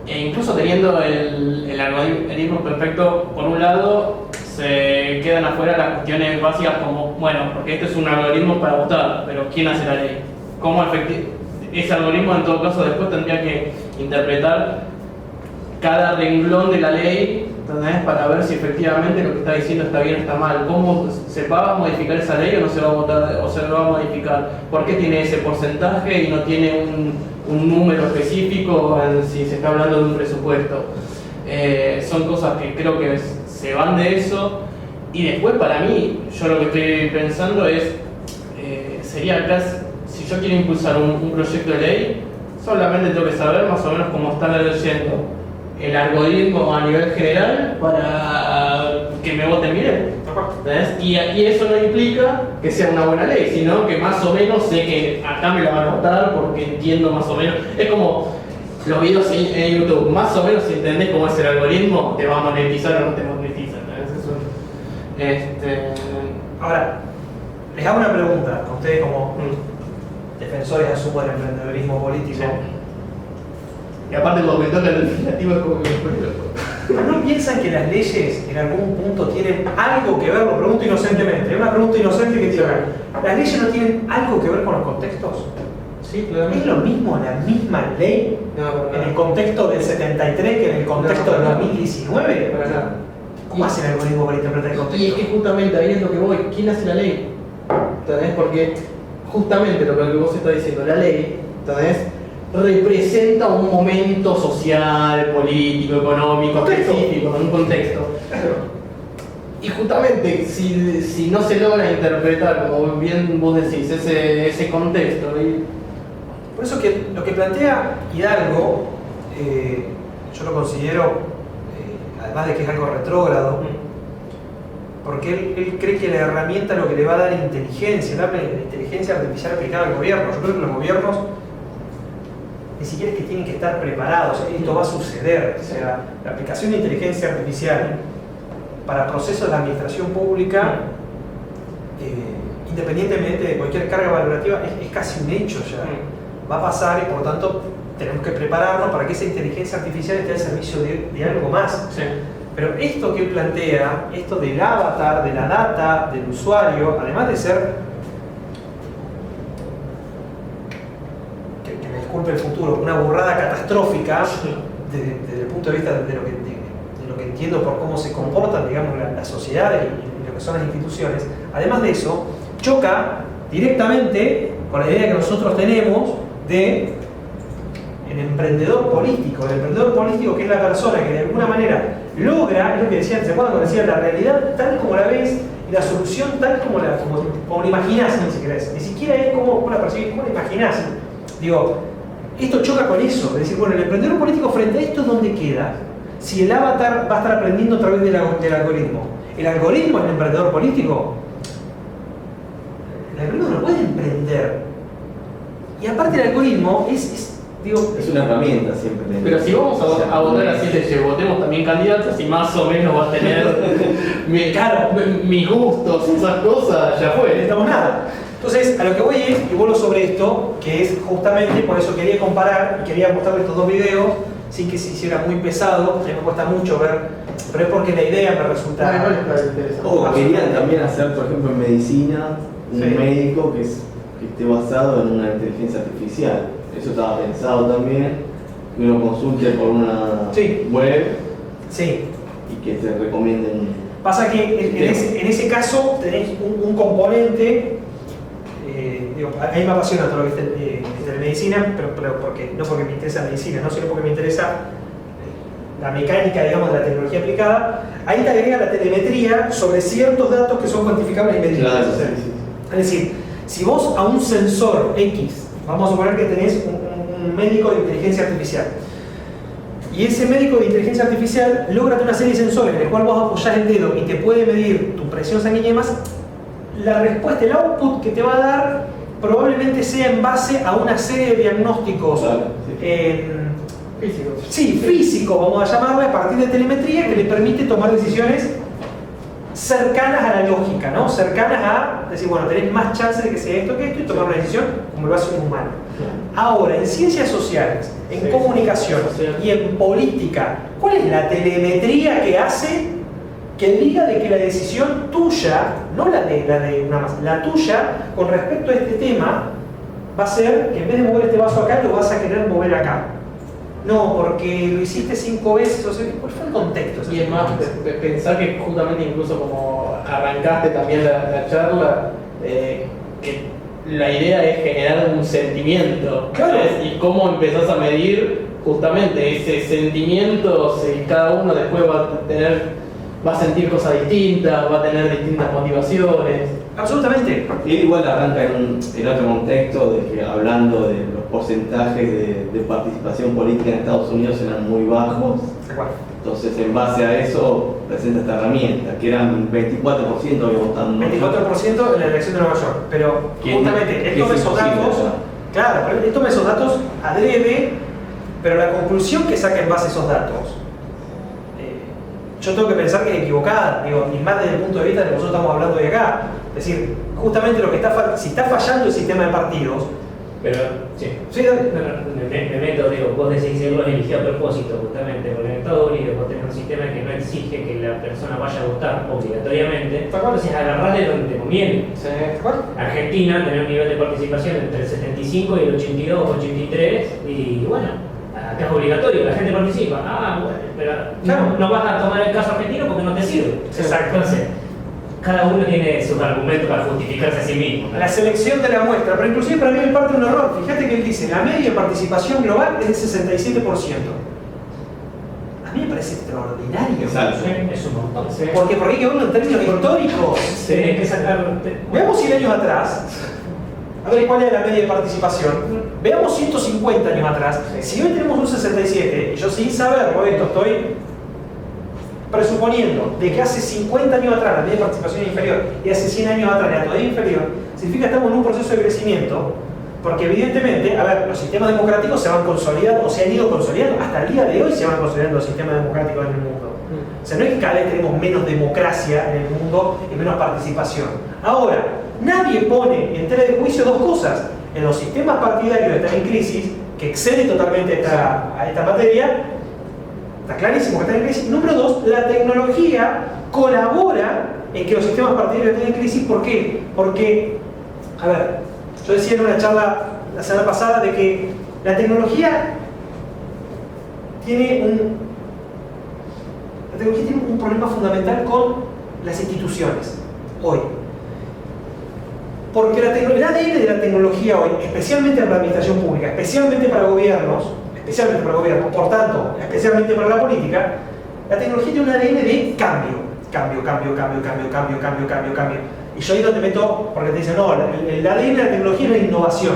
C: E incluso teniendo el algoritmo perfecto, por un lado, se quedan afuera las cuestiones básicas como, bueno, porque este es un algoritmo para votar, pero ¿quién hace la ley? ¿Cómo ese algoritmo en todo caso después tendría que interpretar cada renglón de la ley, ¿entendés? Para ver si efectivamente lo que está diciendo está bien o está mal? ¿Cómo se va a modificar esa ley o no se va a votar o se va a modificar? ¿Por qué tiene ese porcentaje y no tiene un número específico si se está hablando de un presupuesto? Son cosas que creo que se van de eso. Y después, para mí, yo lo que estoy pensando es, sería acá, si yo quiero impulsar un proyecto de ley, solamente tengo que saber más o menos cómo está leyendo el algoritmo a nivel general para que me voten bien. Y eso no implica que sea una buena ley, sino que más o menos sé que acá me la van a votar porque entiendo más o menos. Es como los videos en YouTube, más o menos si entendés cómo es el algoritmo, te va a monetizar o no te monetiza.
A: Ahora, les hago una pregunta a ustedes como defensores, asumo, del emprendedurismo político.
C: Sí. Y aparte cuando me toca el legislativo es como que
A: ¿No piensan que las leyes en algún punto tienen algo que ver? Lo pregunto inocentemente, es una pregunta inocente que tiene. ¿Las leyes no tienen algo que ver con los contextos?
C: Sí, claramente.
A: ¿Es lo mismo la misma ley en el contexto del 73 que en el contexto del 2019?
C: Para nada.
A: ¿Cómo hace el algoritmo para interpretar el contexto?
C: Y es que justamente ahí es lo que voy. ¿Quién hace la ley? ¿Entendés? Porque justamente lo que vos estás diciendo, la ley, ¿entendés? Representa un momento social, político, económico, específico, en un contexto. Y justamente si no se logra interpretar, como bien vos decís, ese contexto.
A: Por eso que lo que plantea Hidalgo, yo lo considero, además de que es algo retrógrado, porque él cree que la herramienta lo que le va a dar inteligencia, la inteligencia artificial aplicada al gobierno. Yo creo que los gobiernos ni siquiera es que tienen que estar preparados, esto va a suceder. O sea, la aplicación de inteligencia artificial para procesos de administración pública, independientemente de cualquier carga valorativa, es casi un hecho ya. Va a pasar y por lo tanto tenemos que prepararnos para que esa inteligencia artificial esté al servicio de algo más.
C: Sí.
A: Pero esto que él plantea, esto del avatar, de la data, del usuario, además de ser, que me disculpe el futuro, una burrada catastrófica desde el punto de vista de lo que entiendo por cómo se comportan, digamos, la sociedad y lo que son las instituciones, además de eso, choca directamente con la idea que nosotros tenemos de el emprendedor político. El emprendedor político, que es la persona que de alguna manera logra, es lo que decían, ¿se acuerdan cuando decían la realidad tal como la ves y la solución tal como la imaginás, si querés? Ni siquiera es como la percibís, como la imaginás. Digo, esto choca con eso. Es decir, bueno, el emprendedor político frente a esto, ¿dónde queda? Si el avatar va a estar aprendiendo a través del algoritmo. ¿El algoritmo es el emprendedor político? El algoritmo no puede emprender. Y aparte el algoritmo es
B: una herramienta siempre.
C: Pero si vamos a votar así, votemos también candidatos y más o menos va a tener mis gustos, esas cosas, ya fue.
A: No necesitamos nada. Entonces, a lo que voy es, y vuelvo sobre esto, que es justamente, por eso quería comparar y quería mostrarles estos dos videos, sin que se hiciera muy pesado, a mí me cuesta mucho ver, pero es porque la idea me resulta interesante.
B: O querían también hacer, por ejemplo, en medicina, un médico que esté basado en una inteligencia artificial. Eso estaba pensado también, que uno consulte por una web y que te recomienden.
A: Pasa que en ese caso tenés un componente, a mí me apasiona todo lo que es de medicina, pero no porque me interesa medicina, sino porque me interesa la mecánica, digamos, de la tecnología aplicada. Ahí te agrega la telemetría sobre ciertos datos que son cuantificables y medibles.
B: Claro,
A: es decir, si vos a un sensor X, vamos a suponer que tenés un médico de inteligencia artificial, y ese médico de inteligencia artificial logra una serie de sensores en el cual vos apoyás el dedo y te puede medir tu presión sanguínea y demás, la respuesta, el output que te va a dar probablemente sea en base a una serie de diagnósticos
C: físicos.
A: Sí, físicos, vamos a llamarle, a partir de telemetría, que le permite tomar decisiones cercanas a la lógica, ¿no? Cercanas a decir, bueno, tenés más chance de que sea esto que esto y tomar una decisión como lo hace un humano. Ahora, en ciencias sociales, en comunicación y en política, ¿cuál es la telemetría que hace que diga de que la decisión tuya, no la de una más, la tuya con respecto a este tema va a ser que en vez de mover este vaso acá, lo vas a querer mover acá? No, porque lo hiciste 5 veces, o sea, ¿cuál fue el contexto?
C: Y es más, pensar que justamente incluso como arrancaste también la charla, que la idea es generar un sentimiento, ¿sabes? Y cómo empezás a medir justamente ese sentimiento, si cada uno después va a sentir cosas distintas, va a tener distintas motivaciones.
A: Absolutamente.
B: Y igual arranca en otro contexto, de que hablando de los porcentajes de participación política en Estados Unidos eran muy bajos. Entonces, en base a eso, presenta esta herramienta, que eran 24% que votaban.
A: 24% en la elección de Nueva York. Pero justamente, él toma esos datos, claro, pero él toma esos datos adrede, pero la conclusión que saca en base a esos datos, yo tengo que pensar que es equivocada, digo, y más desde el punto de vista de que nosotros estamos hablando de acá. Es decir, justamente lo que si está fallando el sistema de partidos,
L: Pero, sí.
A: Sí, dale.
L: Me meto, digo, vos decís él los eligió a propósito, justamente, porque en Estados Unidos vos tenés un sistema que no exige que la persona vaya a votar obligatoriamente. Entonces agarrás de donde te conviene.
A: Sí.
L: Argentina tenía un nivel de participación entre el 75 y el 82, 83, y bueno, acá es obligatorio, la gente participa. Ah, bueno, pero
A: Claro.
L: no vas a tomar el caso argentino porque no te sirve.
A: Exacto.
L: Entonces, cada uno tiene sus argumentos para justificarse a sí mismo.
A: La selección de la muestra, pero inclusive para mí él parte de un error. Fíjate que él dice, la media de participación global es del 67%. A mí me parece extraordinario.
B: Exacto.
L: Es un montón.
A: ¿Por qué? Porque hay que verlo en términos históricos.
L: Tenés que sacar.
A: Veamos 100 años atrás, a ver cuál es la media de participación. Veamos 150 años atrás. Si hoy tenemos un 67, y yo sin saberlo esto estoy presuponiendo de que hace 50 años atrás la media de participación es inferior y hace 100 años atrás era todavía inferior, significa que estamos en un proceso de crecimiento, porque evidentemente, a ver, los sistemas democráticos se van consolidando, o se han ido consolidando, hasta el día de hoy se van consolidando los sistemas democráticos en el mundo. O sea, no es que cada vez tenemos menos democracia en el mundo y menos participación. Ahora, nadie pone en tela de juicio dos cosas. En los sistemas partidarios están en crisis, que excede totalmente a esta materia, está clarísimo que están en crisis. Número dos, la tecnología colabora en que los sistemas partidarios estén en crisis. ¿Por qué? Porque, a ver, yo decía en una charla la semana pasada de que la tecnología tiene un problema fundamental con las instituciones hoy. Porque el ADN de la tecnología hoy, especialmente para la administración pública, especialmente para gobiernos, por tanto, especialmente para la política, la tecnología tiene un ADN de cambio. Y yo ahí donde meto, porque te dicen, no, el ADN de la tecnología es la innovación.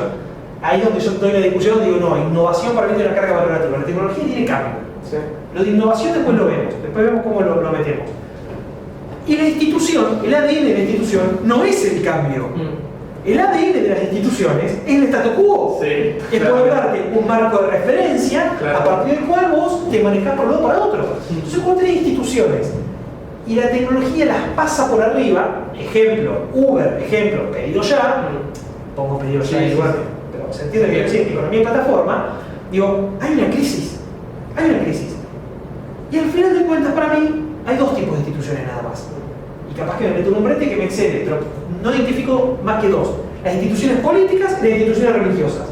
A: Ahí donde yo doy la discusión, digo, no, innovación para mí tiene una carga valorativa. La tecnología tiene cambio. ¿Sí? Lo de innovación después lo vemos, después vemos cómo lo metemos. Y la institución, el ADN de la institución no es el cambio. El ADN de las instituciones es el statu quo.
L: Sí,
A: es poder darte un marco de referencia a partir del cual vos te manejás por un lado para otro. Entonces, cuando tenés instituciones y la tecnología las pasa por arriba, ejemplo, Uber, ejemplo, pedido ya, pongo pedido ya en lugar, pero se entiende que es economía de plataforma, digo, hay una crisis. Y al final de cuentas, para mí, hay dos tipos de instituciones nada más. Y capaz que me meto en un brete que me excede, pero no identifico más que dos: las instituciones políticas y las instituciones religiosas.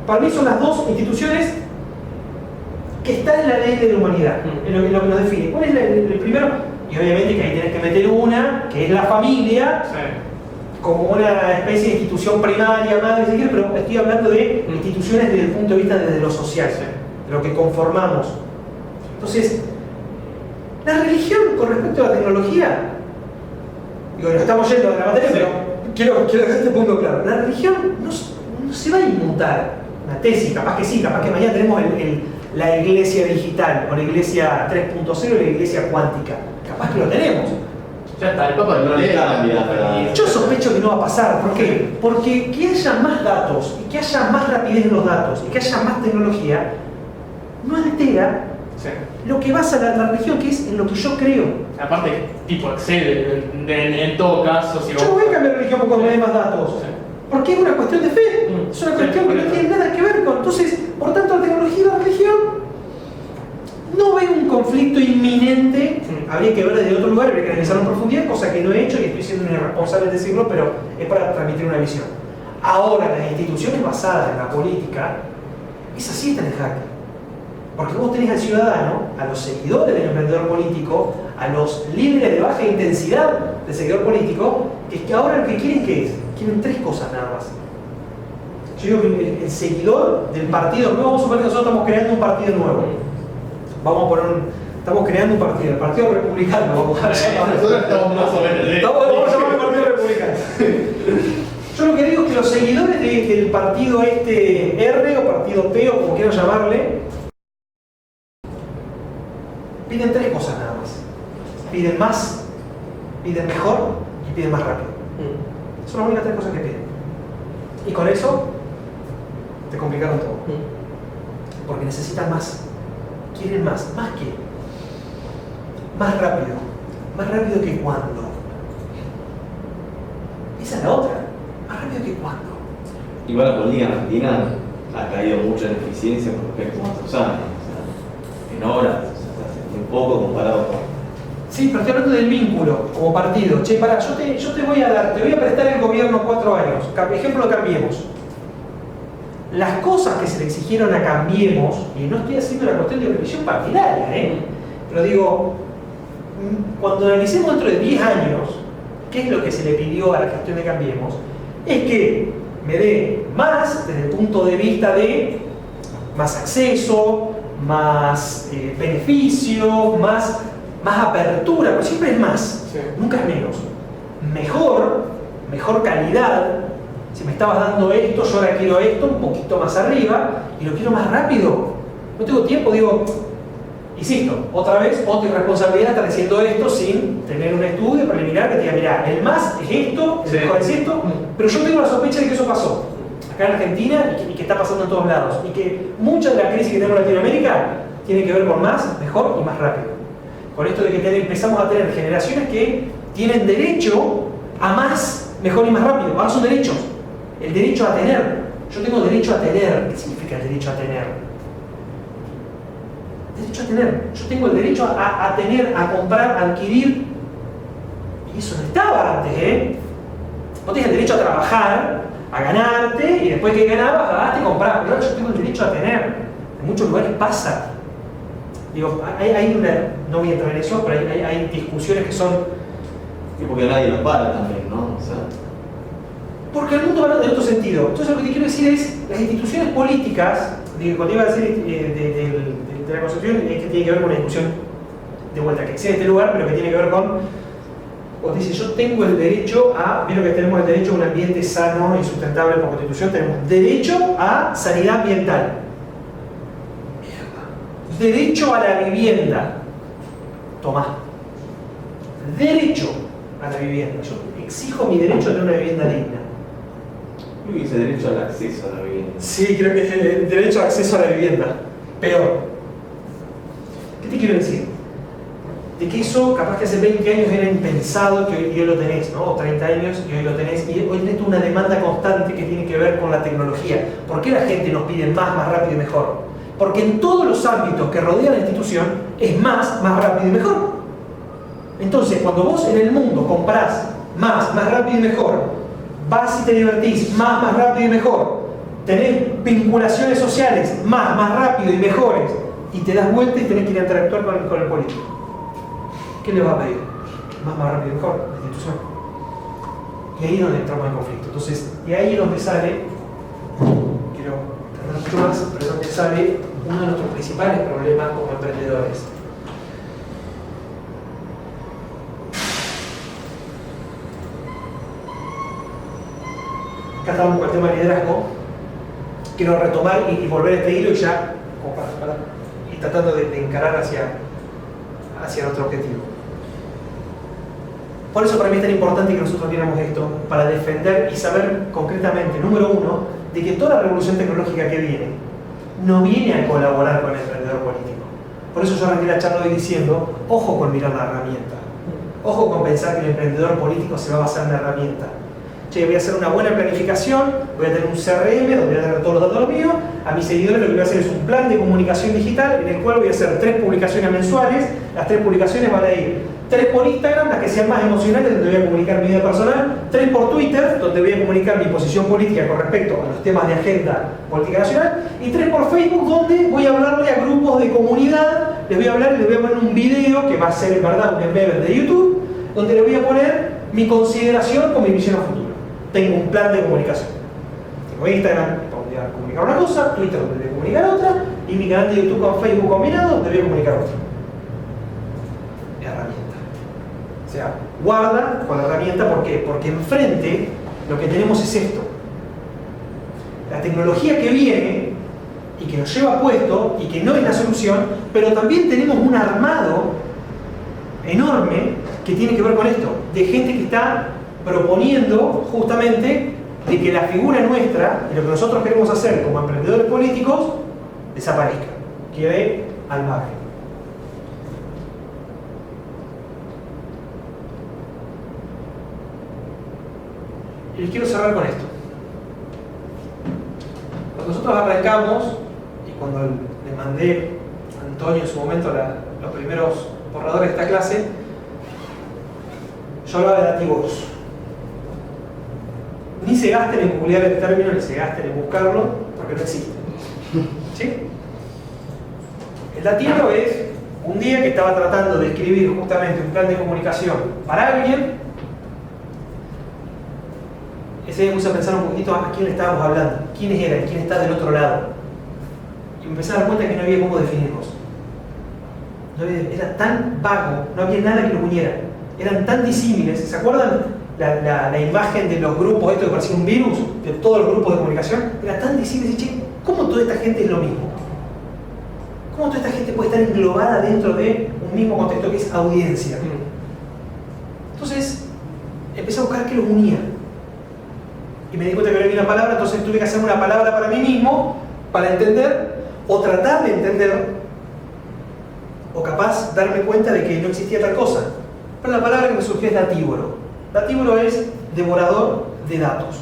A: Para mí son las dos instituciones que están en la ley de la humanidad, en lo que nos define. ¿Cuál es el primero? Y obviamente que ahí tenés que meter una, que es la familia, como una especie de institución primaria, madre, si quieres, pero estoy hablando de instituciones desde el punto de vista desde lo social, de lo que conformamos. Entonces, la religión con respecto a la tecnología, digo, nos estamos yendo de la materia, pero quiero dejar este punto claro. La religión no se va a inmutar. Una tesis, capaz que sí, capaz que mañana tenemos la iglesia digital, o la iglesia 3.0 y la iglesia cuántica. Capaz que lo tenemos.
L: Ya está, el Papa no le cambia.
A: Yo sospecho que no va a pasar. ¿Por qué? Porque que haya más datos, y que haya más rapidez en los datos, y que haya más tecnología, no altera lo que basa la religión, que es en lo que yo creo.
C: Aparte, tipo, excede en todo caso. Si
A: yo no voy a cambiar religión porque me dé más datos. Porque es una cuestión de fe. Es una cuestión que no tiene nada que ver con. Entonces, por tanto, la tecnología y la religión no veo un conflicto inminente. Habría que ver desde otro lugar, habría que analizarlo en profundidad, cosa que no he hecho y estoy siendo un irresponsable de decirlo, pero es para transmitir una visión. Ahora, las instituciones basadas en la política, esas sí están en jaque. Porque vos tenés al ciudadano, a los seguidores del emprendedor político, a los líderes de baja intensidad del seguidor político, que ahora lo que quieren, ¿qué es? Quieren tres cosas nada más. Yo digo que el seguidor del partido nuevo, vamos a suponer que nosotros estamos creando un partido nuevo. Vamos a poner estamos creando un partido, el Partido Republicano, vamos a llamarlo.
L: Nosotros estamos más o menos.
A: Vamos a llamarlo el Partido Republicano. Yo lo que digo es que los seguidores del partido R o partido P o como quieran llamarle, piden tres cosas nada más. Piden más, piden mejor y piden más rápido. Son las únicas tres cosas que piden. Y con eso te complicaron todo. Porque necesitan más. Quieren más. ¿Más qué? Más rápido. ¿Más rápido que cuándo? Esa es la otra. ¿Más rápido que cuándo?
B: Igual la política en Argentina ha caído mucho en eficiencia con respecto a otros años. O sea, en horas, o sea, hace muy poco comparado con...
A: Sí, pero estoy hablando del vínculo como partido. Che, pará, yo te voy a prestar el gobierno 4 años. Ejemplo de Cambiemos. Las cosas que se le exigieron a Cambiemos, y no estoy haciendo la cuestión de revisión partidaria, pero digo, cuando analicemos dentro de 10 años, ¿qué es lo que se le pidió a la gestión de Cambiemos? Es que me dé más desde el punto de vista de más acceso, más beneficio, más apertura, pero siempre es más, nunca es menos. Mejor calidad. Si me estabas dando esto, yo ahora quiero esto un poquito más arriba y lo quiero más rápido. No tengo tiempo, digo, insisto, otra vez, otra irresponsabilidad estar diciendo esto sin tener un estudio preliminar que te diga, mirá, el más es esto, el mejor es esto, pero yo tengo la sospecha de que eso pasó acá en Argentina y que está pasando en todos lados y que mucha de la crisis que tenemos en Latinoamérica tiene que ver con más, mejor y más rápido. Con esto de que empezamos a tener generaciones que tienen derecho a más, mejor y más rápido. Ahora son derechos. El derecho a tener. Yo tengo derecho a tener. ¿Qué significa el derecho a tener? Derecho a tener. Yo tengo el derecho a tener, a comprar, a adquirir. Y eso no estaba antes, Vos tenés el derecho a trabajar, a ganarte, y después que ganabas, ganaste y comprabas. Pero ahora yo tengo el derecho a tener. En muchos lugares pasa. Digo, hay una, no voy a entrar en eso, pero hay discusiones que son...
B: Y porque nadie los para también, ¿no? O sea...
A: Porque el mundo va en otro sentido. Entonces lo que te quiero decir es, las instituciones políticas, cuando iba a decir de la Constitución, es que tiene que ver con una discusión de vuelta que existe en este lugar, pero que tiene que ver con, cuando dice, yo tengo el derecho a, vieron que tenemos el derecho a un ambiente sano y sustentable por Constitución, tenemos derecho a sanidad ambiental. Derecho a la vivienda. Tomá. Derecho a la vivienda. Yo exijo mi derecho a tener una vivienda digna.
B: Creo que dice derecho al acceso a la vivienda.
A: Sí, creo que es el derecho al acceso a la vivienda. Peor. ¿Qué te quiero decir? De que eso, capaz que hace 20 años era impensado, que hoy lo tenés, ¿no? O 30 años y hoy lo tenés. Y hoy tenés una demanda constante que tiene que ver con la tecnología. ¿Por qué la gente nos pide más rápido y mejor? Porque en todos los ámbitos que rodean la institución es más rápido y mejor. Entonces, cuando vos en el mundo comprás más rápido y mejor, vas y te divertís más rápido y mejor, tenés vinculaciones sociales más rápido y mejores, y te das vuelta y tenés que ir a interactuar con el político. ¿Qué le va a pedir? Más rápido y mejor, la institución. Y ahí es donde entramos en conflicto. Entonces, y ahí es donde sale, quiero mucho más, pero es donde sale uno de nuestros principales problemas como emprendedores. Acá estábamos con el tema de liderazgo. Quiero retomar y volver a este hilo y ya, como para ir tratando de encarar hacia nuestro objetivo. Por eso para mí es tan importante que nosotros viéramos esto, para defender y saber concretamente, número uno, de que toda la revolución tecnológica que viene no viene a colaborar con el emprendedor político. Por eso yo arranqué la charla hoy diciendo, ojo con mirar la herramienta, ojo con pensar que el emprendedor político se va a basar en la herramienta. Che, voy a hacer una buena planificación, voy a tener un CRM donde voy a tener todos los datos míos, a mis seguidores lo que voy a hacer es un plan de comunicación digital en el cual voy a hacer 3 publicaciones mensuales, las 3 publicaciones van a ir 3 por Instagram, las que sean más emocionales, donde voy a comunicar mi vida personal, 3 por Twitter, donde voy a comunicar mi posición política con respecto a los temas de agenda política nacional, y 3 por Facebook, donde voy a hablarle a grupos de comunidad, les voy a hablar y les voy a poner un video que va a ser en verdad un embed de YouTube, donde le voy a poner mi consideración con mi visión a futuro. Tengo un plan de comunicación. Tengo Instagram, donde voy a comunicar una cosa, Twitter, donde voy a comunicar otra, y mi canal de YouTube con Facebook combinado, donde voy a comunicar otra. Herramienta. O sea, guarda con la herramienta, ¿por qué? Porque enfrente lo que tenemos es esto. La tecnología que viene y que nos lleva puesto y que no es la solución, pero también tenemos un armado enorme que tiene que ver con esto, de gente que está proponiendo justamente de que la figura nuestra y lo que nosotros queremos hacer como emprendedores políticos desaparezca, quede al margen. Y les quiero cerrar con esto. nosotros arrancamos, y cuando le mandé a Antonio en su momento los primeros borradores de esta clase, yo hablaba de dativos. Ni se gasten en googlear el término, ni se gasten en buscarlo, porque no existe. ¿Sí? El dativo es un día que estaba tratando de escribir justamente un plan de comunicación para alguien. Ese día me puse a pensar un poquito a quién le estábamos hablando, quiénes eran, quién está del otro lado. Y me empecé a dar cuenta que no había cómo definirlos. Era tan vago, no había nada que lo uniera. Eran tan disímiles. ¿Se acuerdan la imagen de los grupos, esto que parecía un virus, de todos los grupos de comunicación? Era tan disímiles. Y che, ¿cómo toda esta gente es lo mismo? ¿Cómo toda esta gente puede estar englobada dentro de un mismo contexto que es audiencia? Entonces, empecé a buscar qué los unía. Y me di cuenta que no había una palabra, entonces tuve que hacer una palabra para mí mismo, para entender, o tratar de entender, o capaz darme cuenta de que no existía tal cosa. Pero la palabra que me surgió es datívoro. Datívoro es devorador de datos.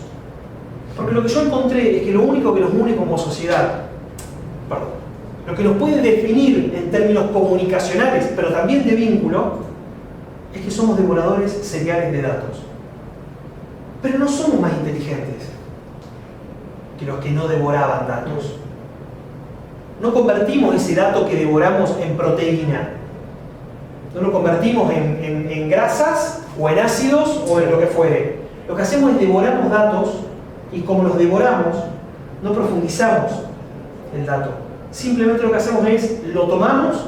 A: Porque lo que yo encontré es que lo único que nos une como sociedad, lo que nos puede definir en términos comunicacionales, pero también de vínculo, es que somos devoradores seriales de datos. Pero no somos más inteligentes que los que no devoraban datos. No convertimos ese dato que devoramos en proteína. No lo convertimos en grasas o en ácidos o en lo que fuere. Lo que hacemos es devoramos datos y como los devoramos, no profundizamos el dato. Simplemente lo que hacemos es lo tomamos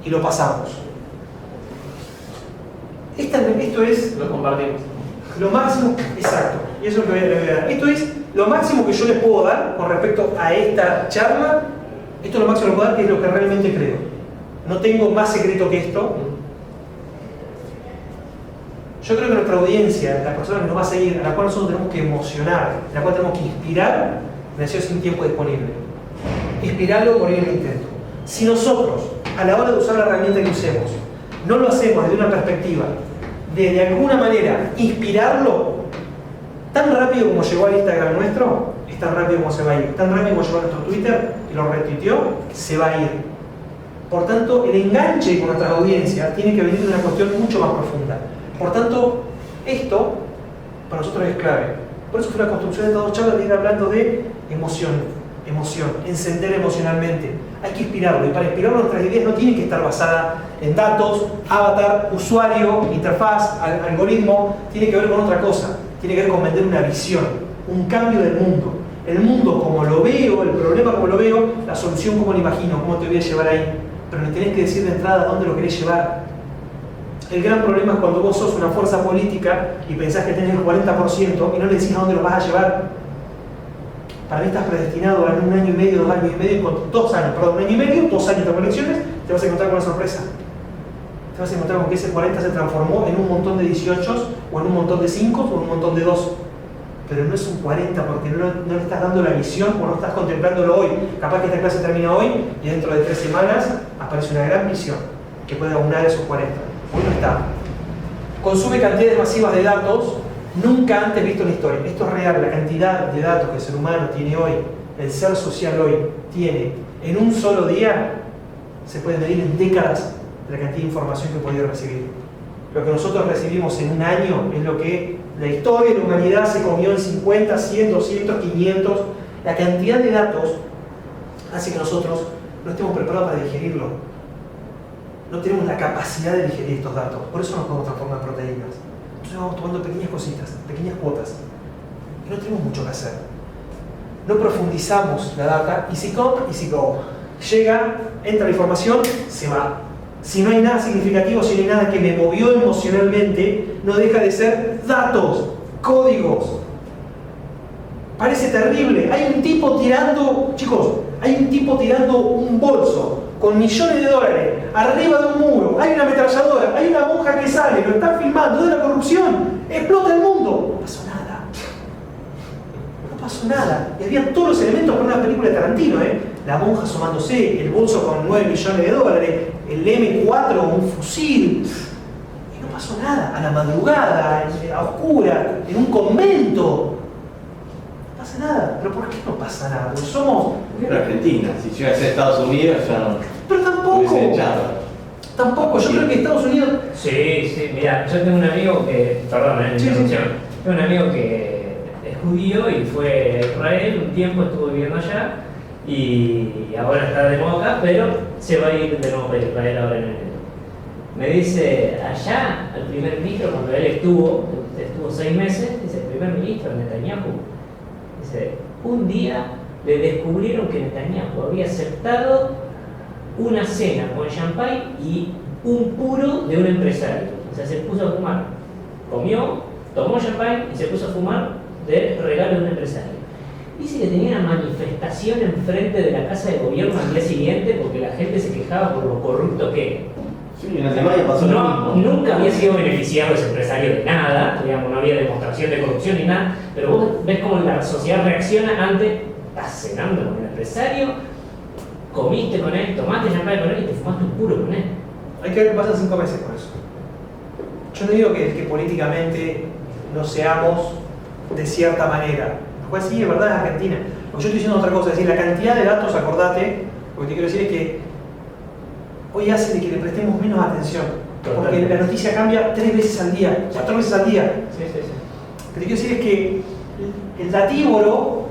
A: y lo pasamos. Esto es...
C: Lo compartimos.
A: Lo máximo, exacto, y eso es lo que voy a dar. Esto es lo máximo que yo les puedo dar con respecto a esta charla. Esto es lo máximo que puedo dar, que es lo que realmente creo. No tengo más secreto que esto. Yo creo que nuestra audiencia, la persona que nos va a seguir, a la cual nosotros tenemos que emocionar, a la cual tenemos que inspirar, nació sin tiempo disponible. Inspirarlo por el intento. Si nosotros, a la hora de usar la herramienta que usemos, no lo hacemos desde una perspectiva de alguna manera inspirarlo, tan rápido como llegó al Instagram nuestro, es tan rápido como se va a ir. Tan rápido como llegó a nuestro Twitter, que lo retuiteó, se va a ir. Por tanto, el enganche con nuestras audiencias tiene que venir de una cuestión mucho más profunda. Por tanto, esto para nosotros es clave. Por eso fue la construcción de estas dos charlas de ir hablando de emoción, encender emocionalmente. Hay que inspirarlo, y para inspirarlo nuestras ideas no tienen que estar basadas en datos, avatar, usuario, interfaz, algoritmo. Tiene que ver con otra cosa. Tiene que ver con vender una visión, un cambio del mundo. El mundo como lo veo, el problema como lo veo, la solución como lo imagino, cómo te voy a llevar ahí. Pero me tenés que decir de entrada dónde lo querés llevar. El gran problema es cuando vos sos una fuerza política y pensás que tenés el 40% y no le decís a dónde lo vas a llevar. Para mí estás predestinado a en 1 año y medio, 2 años y medio, 2 años, perdón, 1 año y medio, 2 años de elecciones, te vas a encontrar con una sorpresa. Te vas a encontrar con que ese 40 se transformó en un montón de 18 o en un montón de 5 o en un montón de 2. Pero no es un 40 porque no le estás dando la visión o no estás contemplándolo hoy. Capaz que esta clase termina hoy y dentro de 3 semanas aparece una gran visión que puede aunar esos 40. Hoy no está. Consume cantidades masivas de datos nunca antes visto en la historia. Esto es real, la cantidad de datos que el ser humano tiene hoy, el ser social hoy tiene en un solo día, se puede medir en décadas la cantidad de información que puede recibir. Lo que nosotros recibimos en 1 año es lo que la historia de la humanidad se comió en 50, 100, 200, 500. La cantidad de datos hace que nosotros no estemos preparados para digerirlo. No tenemos la capacidad de digerir estos datos. Por eso nos podemos transformar en proteínas. Entonces vamos tomando pequeñas cositas, pequeñas cuotas. Y no tenemos mucho que hacer. No profundizamos la data, easy come, easy go. Llega, entra la información, se va. Si no hay nada significativo, si no hay nada que me movió emocionalmente, no deja de ser datos, códigos. Parece terrible. Hay un tipo tirando, chicos, hay un tipo tirando un bolso con millones de dólares arriba de un muro. Hay una ametralladora, hay una monja que sale, lo están filmando, de la corrupción. Explota el mundo. No pasó nada. No pasó nada. Y había todos los elementos para una película de Tarantino, La monja asomándose, el bolso con 9 millones de dólares, el M4, un fusil. Y no pasó nada. A la madrugada, a oscura, en un convento. No pasa nada. ¿Pero por qué no pasa nada? Porque somos...
B: Pero Argentina, si llega a ser Estados Unidos ya no...
A: Pero tampoco. Tampoco, yo creo que Estados Unidos...
L: Sí, mira, yo tengo un amigo que, perdón, tengo un amigo que es judío y fue a Israel, un tiempo estuvo viviendo allá y ahora está de nuevo acá, pero se va a ir de nuevo para Israel ahora en enero. Me dice, allá, al primer ministro, cuando él estuvo 6 meses, dice, el primer ministro Netanyahu, dice, un día le descubrieron que Netanyahu había aceptado una cena con champán y un puro de un empresario. O sea, se puso a fumar. Comió, tomó champán y se puso a fumar de regalo de un empresario. Dice que tenía una manifestación enfrente de la casa de gobierno al día siguiente porque la gente se quejaba por lo corrupto que era.
B: Sí, en Alemania pasó lo mismo.
L: Nunca había sido beneficiado ese empresario de nada, digamos, no había demostración de corrupción ni nada, pero vos ves cómo la sociedad reacciona ante, estás cenando con el empresario, comiste con él, tomaste champán con él y te fumaste un puro con él.
A: Hay que ver qué pasa en 5 meses con eso. Yo no digo que políticamente no seamos de cierta manera. Lo cual sí, es verdad, es Argentina. Lo que yo estoy diciendo otra cosa, es decir, la cantidad de datos, acordate, lo que te quiero decir es que hoy hace de que le prestemos menos atención. Porque la noticia cambia 3 veces al día, 4 veces al día.
L: Sí.
A: Lo que te quiero decir es que el datívoro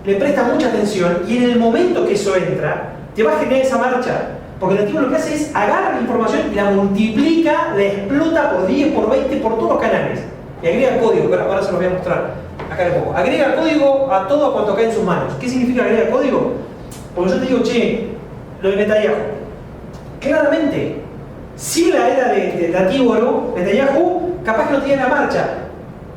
A: le presta mucha atención y en el momento que eso entra, te va a generar esa marcha. Porque el datívoro lo que hace es agarra la información y la multiplica, la explota por 10, por 20, por todos los canales. Y agrega código, que ahora se los voy a mostrar acá de poco. Agrega código a todo cuanto cae en sus manos. ¿Qué significa agrega código? Porque yo te digo, che, lo de Netanyahu. Claramente, si la era de datívoro, Netanyahu capaz que no tiene la marcha.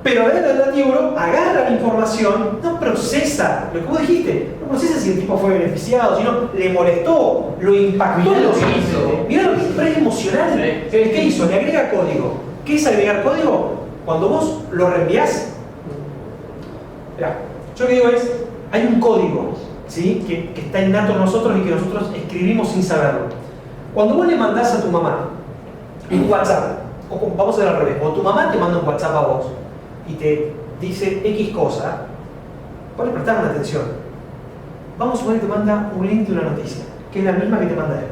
A: Pero la era del datívoro agarra la información, no procesa lo que vos dijiste, no procesa si el tipo fue beneficiado, sino le molestó, lo impactó.
C: Mirá lo que hizo.
A: Mirá lo que hizo, pero es emocional.
C: Sí.
A: ¿Qué hizo? Le agrega código. ¿Qué es agregar código? Cuando vos lo reenviás, mirá, yo lo que digo es, hay un código, ¿sí? que está innato en nosotros y que nosotros escribimos sin saberlo. Cuando vos le mandás a tu mamá un WhatsApp, o vamos a ver al revés, cuando tu mamá te manda un WhatsApp a vos y te dice X cosa, vos le prestás atención. Vamos a suponer que te manda un link de una noticia, que es la misma que te manda él,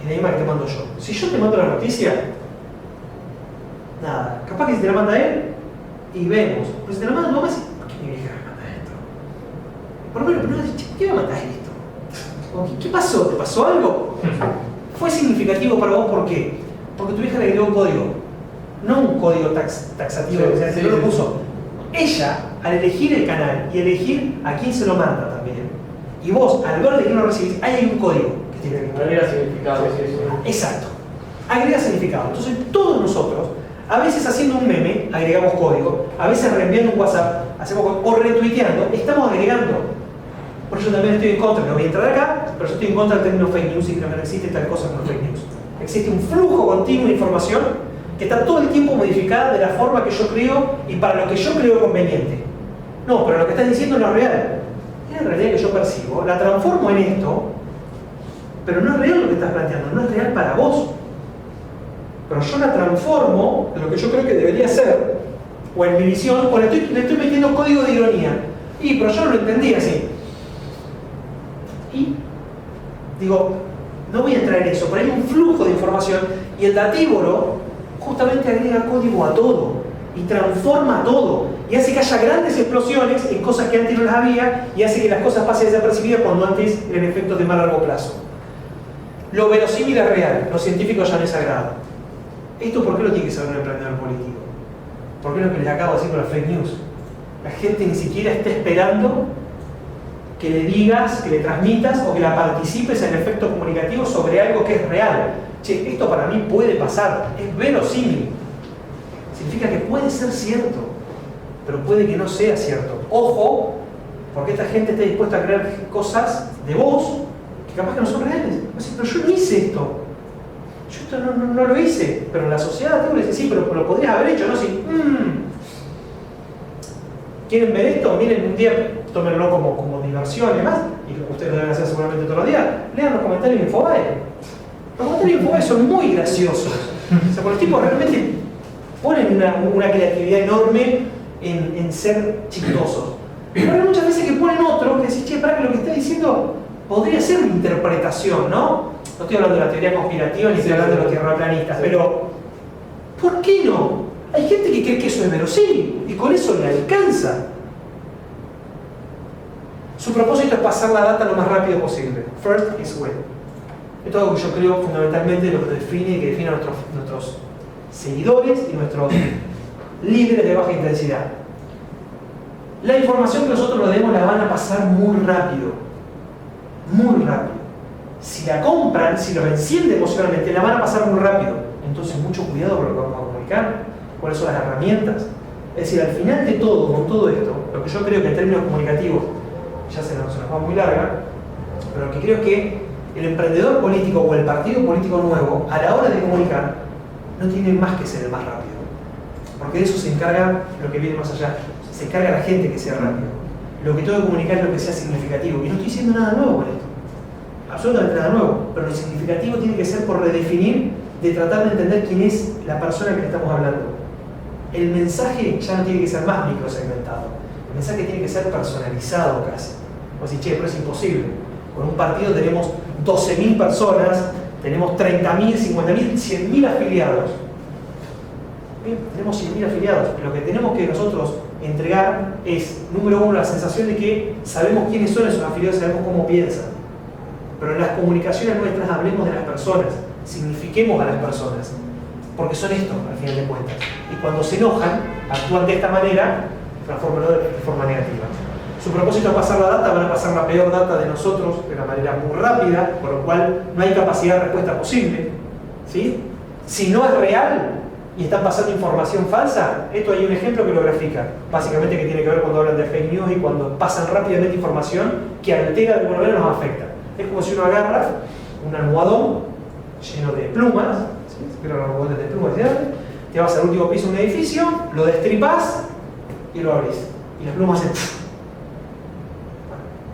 A: y la misma que te mando yo. Si yo te mando la noticia, nada, capaz que si te la manda él, y vemos. Pero si te la manda tu mamá, ¿por qué mi vieja me manda esto? Por lo menos, ¿por qué me mandas esto? ¿Qué pasó? ¿Te pasó algo? Fue significativo para vos, ¿por qué? Porque tu hija le agregó un código, no un código taxativo, que no lo puso. Ella, al elegir el canal y elegir a quién se lo manda también, y vos, al ver de quién lo recibís, ahí hay un código que tiene que
C: Agrega significado.
A: Exacto. Agrega significado. Entonces, todos nosotros, a veces haciendo un meme, agregamos código, a veces reenviando un WhatsApp, o retuiteando, estamos agregando. Por eso también estoy en contra, no voy a entrar acá, pero yo estoy en contra del término fake news y creo que no existe tal cosa como fake news. Existe un flujo continuo de información que está todo el tiempo modificada de la forma que yo creo y para lo que yo creo conveniente. No, pero lo que estás diciendo no es real. Es la realidad que yo percibo, la transformo en esto, pero no es real lo que estás planteando, no es real para vos. Pero yo la transformo en lo que yo creo que debería ser, o en mi visión, o le estoy metiendo código de ironía. Pero yo no lo entendí así. Y digo, no voy a entrar en eso, pero hay un flujo de información y el datívoro justamente agrega código a todo y transforma todo y hace que haya grandes explosiones en cosas que antes no las había y hace que las cosas pasen desapercibidas cuando antes eran efectos de más largo plazo. Lo verosímil es real, lo científico ya no es sagrado. ¿Esto por qué lo tiene que saber un emprendedor político? Porque es lo que les acabo de decir con las fake news. La gente ni siquiera está esperando que le digas, que le transmitas o que la participes en efectos comunicativos sobre algo que es real. Che, esto para mí puede pasar, es verosímil. Significa que puede ser cierto, pero puede que no sea cierto. Ojo, porque esta gente está dispuesta a creer cosas de vos que capaz que no son reales. Pero yo no hice esto. Yo esto no lo hice. Pero la sociedad te dice, sí, pero lo podrías haber hecho, ¿no? Sí. ¿Quieren ver esto? Miren, un día tómenlo como diversión y demás, y ustedes lo deben hacer seguramente todos los días. Lean los comentarios de Infobae. Los comentarios de Infobae son muy graciosos. O sea, porque los tipos realmente ponen una creatividad enorme en ser chistosos. Pero hay muchas veces que ponen otro que decís, che, para que lo que está diciendo podría ser una interpretación, ¿no? No estoy hablando de la teoría conspirativa ni estoy hablando de los tierraplanistas, pero ¿por qué no? Hay gente que cree que eso es verosímil y con eso le alcanza. Su propósito es pasar la data lo más rápido posible. First is win. Esto es algo que yo creo fundamentalmente lo que define y que define a nuestros seguidores y nuestros líderes de baja intensidad. La información que nosotros nos demos la van a pasar muy rápido. Muy rápido. Si la compran, si los enciende emocionalmente, la van a pasar muy rápido. Entonces mucho cuidado con lo que vamos a comunicar, cuáles son las herramientas. Es decir, al final de todo, con todo esto, lo que yo creo que en términos comunicativos, ya se nos va muy larga, pero lo que creo es que el emprendedor político o el partido político nuevo, a la hora de comunicar, no tiene más que ser el más rápido. Porque de eso se encarga lo que viene más allá. Se encarga la gente que sea rápido. Lo que tengo que comunicar es lo que sea significativo. Y no estoy diciendo nada nuevo con esto. Absolutamente nada nuevo. Pero lo significativo tiene que ser por redefinir, de tratar de entender quién es la persona que le estamos hablando. El mensaje ya no tiene que ser más microsegmentado. El mensaje tiene que ser personalizado casi. O decir, che, pero es imposible. Con un partido tenemos 12.000 personas, tenemos 30.000, 50.000, 100.000 afiliados. Bien, tenemos 100.000 afiliados. Lo que tenemos que nosotros entregar es, número uno, la sensación de que sabemos quiénes son esos afiliados, sabemos cómo piensan. Pero en las comunicaciones nuestras hablemos de las personas, signifiquemos a las personas. Porque son esto, al final de cuentas. Y cuando se enojan, actúan de esta manera, transformanlo de forma negativa. Su propósito es pasar la data, van a pasar la peor data de nosotros de una manera muy rápida, por lo cual no hay capacidad de respuesta posible. ¿Sí? Si no es real y están pasando información falsa, esto hay un ejemplo que lo grafica. Básicamente que tiene que ver cuando hablan de fake news y cuando pasan rápidamente información que altera de alguna manera nos afecta. Es como si uno agarra un almohadón lleno de plumas, ¿sí? Pero los almohadones de plumas, ¿sí? Te vas al último piso de un edificio, lo destripas y lo abrís. Y las plumas hacen...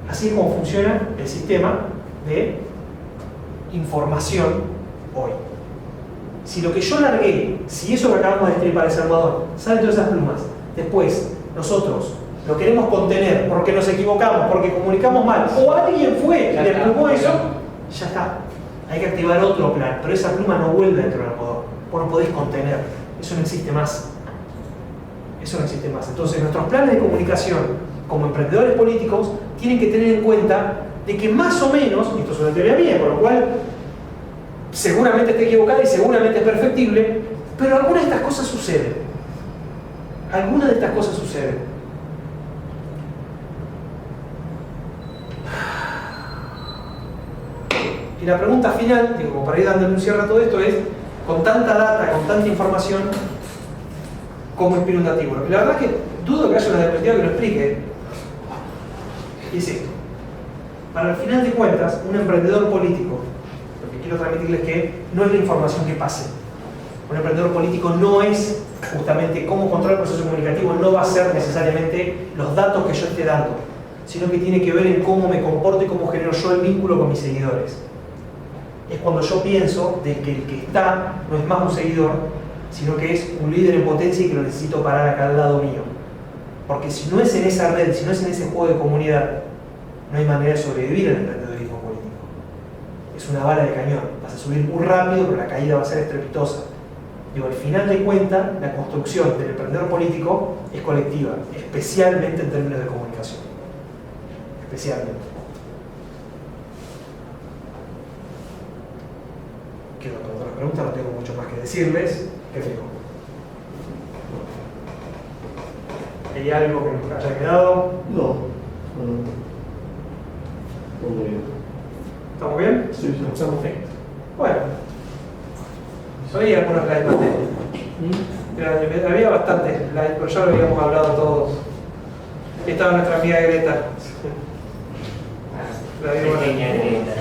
A: Así es como funciona el sistema de información hoy. Si lo que yo largué, si eso que acabamos de destripar ese almohadón, sale todas esas plumas, después nosotros lo queremos contener porque nos equivocamos, porque comunicamos mal, o alguien fue y le plumó eso, ya está. Hay que activar otro plan, pero esa pluma no vuelve dentro del almohadón. Vos no podés contener. Eso no existe más. Eso no existe más. Entonces nuestros planes de comunicación como emprendedores políticos tienen que tener en cuenta de que más o menos, y esto es una teoría mía, con lo cual seguramente esté equivocada y seguramente es perfectible, pero algunas de estas cosas suceden. Algunas de estas cosas suceden. Y la pregunta final, digo, como para ir dándole un cierre a todo esto, es, con tanta data, con tanta información, ¿cómo inspira un dativo? La verdad es que dudo que haya una diapositiva que lo explique. Y es esto. Para el final de cuentas, un emprendedor político, lo que quiero transmitirles es que no es la información que pase. Un emprendedor político no es justamente cómo controlar el proceso comunicativo, no va a ser necesariamente los datos que yo esté dando, sino que tiene que ver en cómo me comporto y cómo genero yo el vínculo con mis seguidores. Es cuando yo pienso de que el que está no es más un seguidor, sino que es un líder en potencia y que lo necesito parar acá al lado mío. Porque si no es en esa red, si no es en ese juego de comunidad, no hay manera de sobrevivir al emprendedorismo político. Es una bala de cañón. Vas a subir muy rápido, pero la caída va a ser estrepitosa. Digo, al final de cuentas, la construcción del emprendedor político es colectiva, especialmente en términos de comunicación. Especialmente. Quiero responder las preguntas, no tengo mucho más que decirles. ¿Qué digo? ¿Hay algo que nos haya quedado?
B: No. Muy bien.
A: ¿Estamos bien?
B: Sí, sí.
A: Estamos bien. Bueno. Había algunos slides más de... Había bastantes slides, pero ya lo habíamos hablado todos. Estaba nuestra amiga Greta. La
L: Pequeña Greta.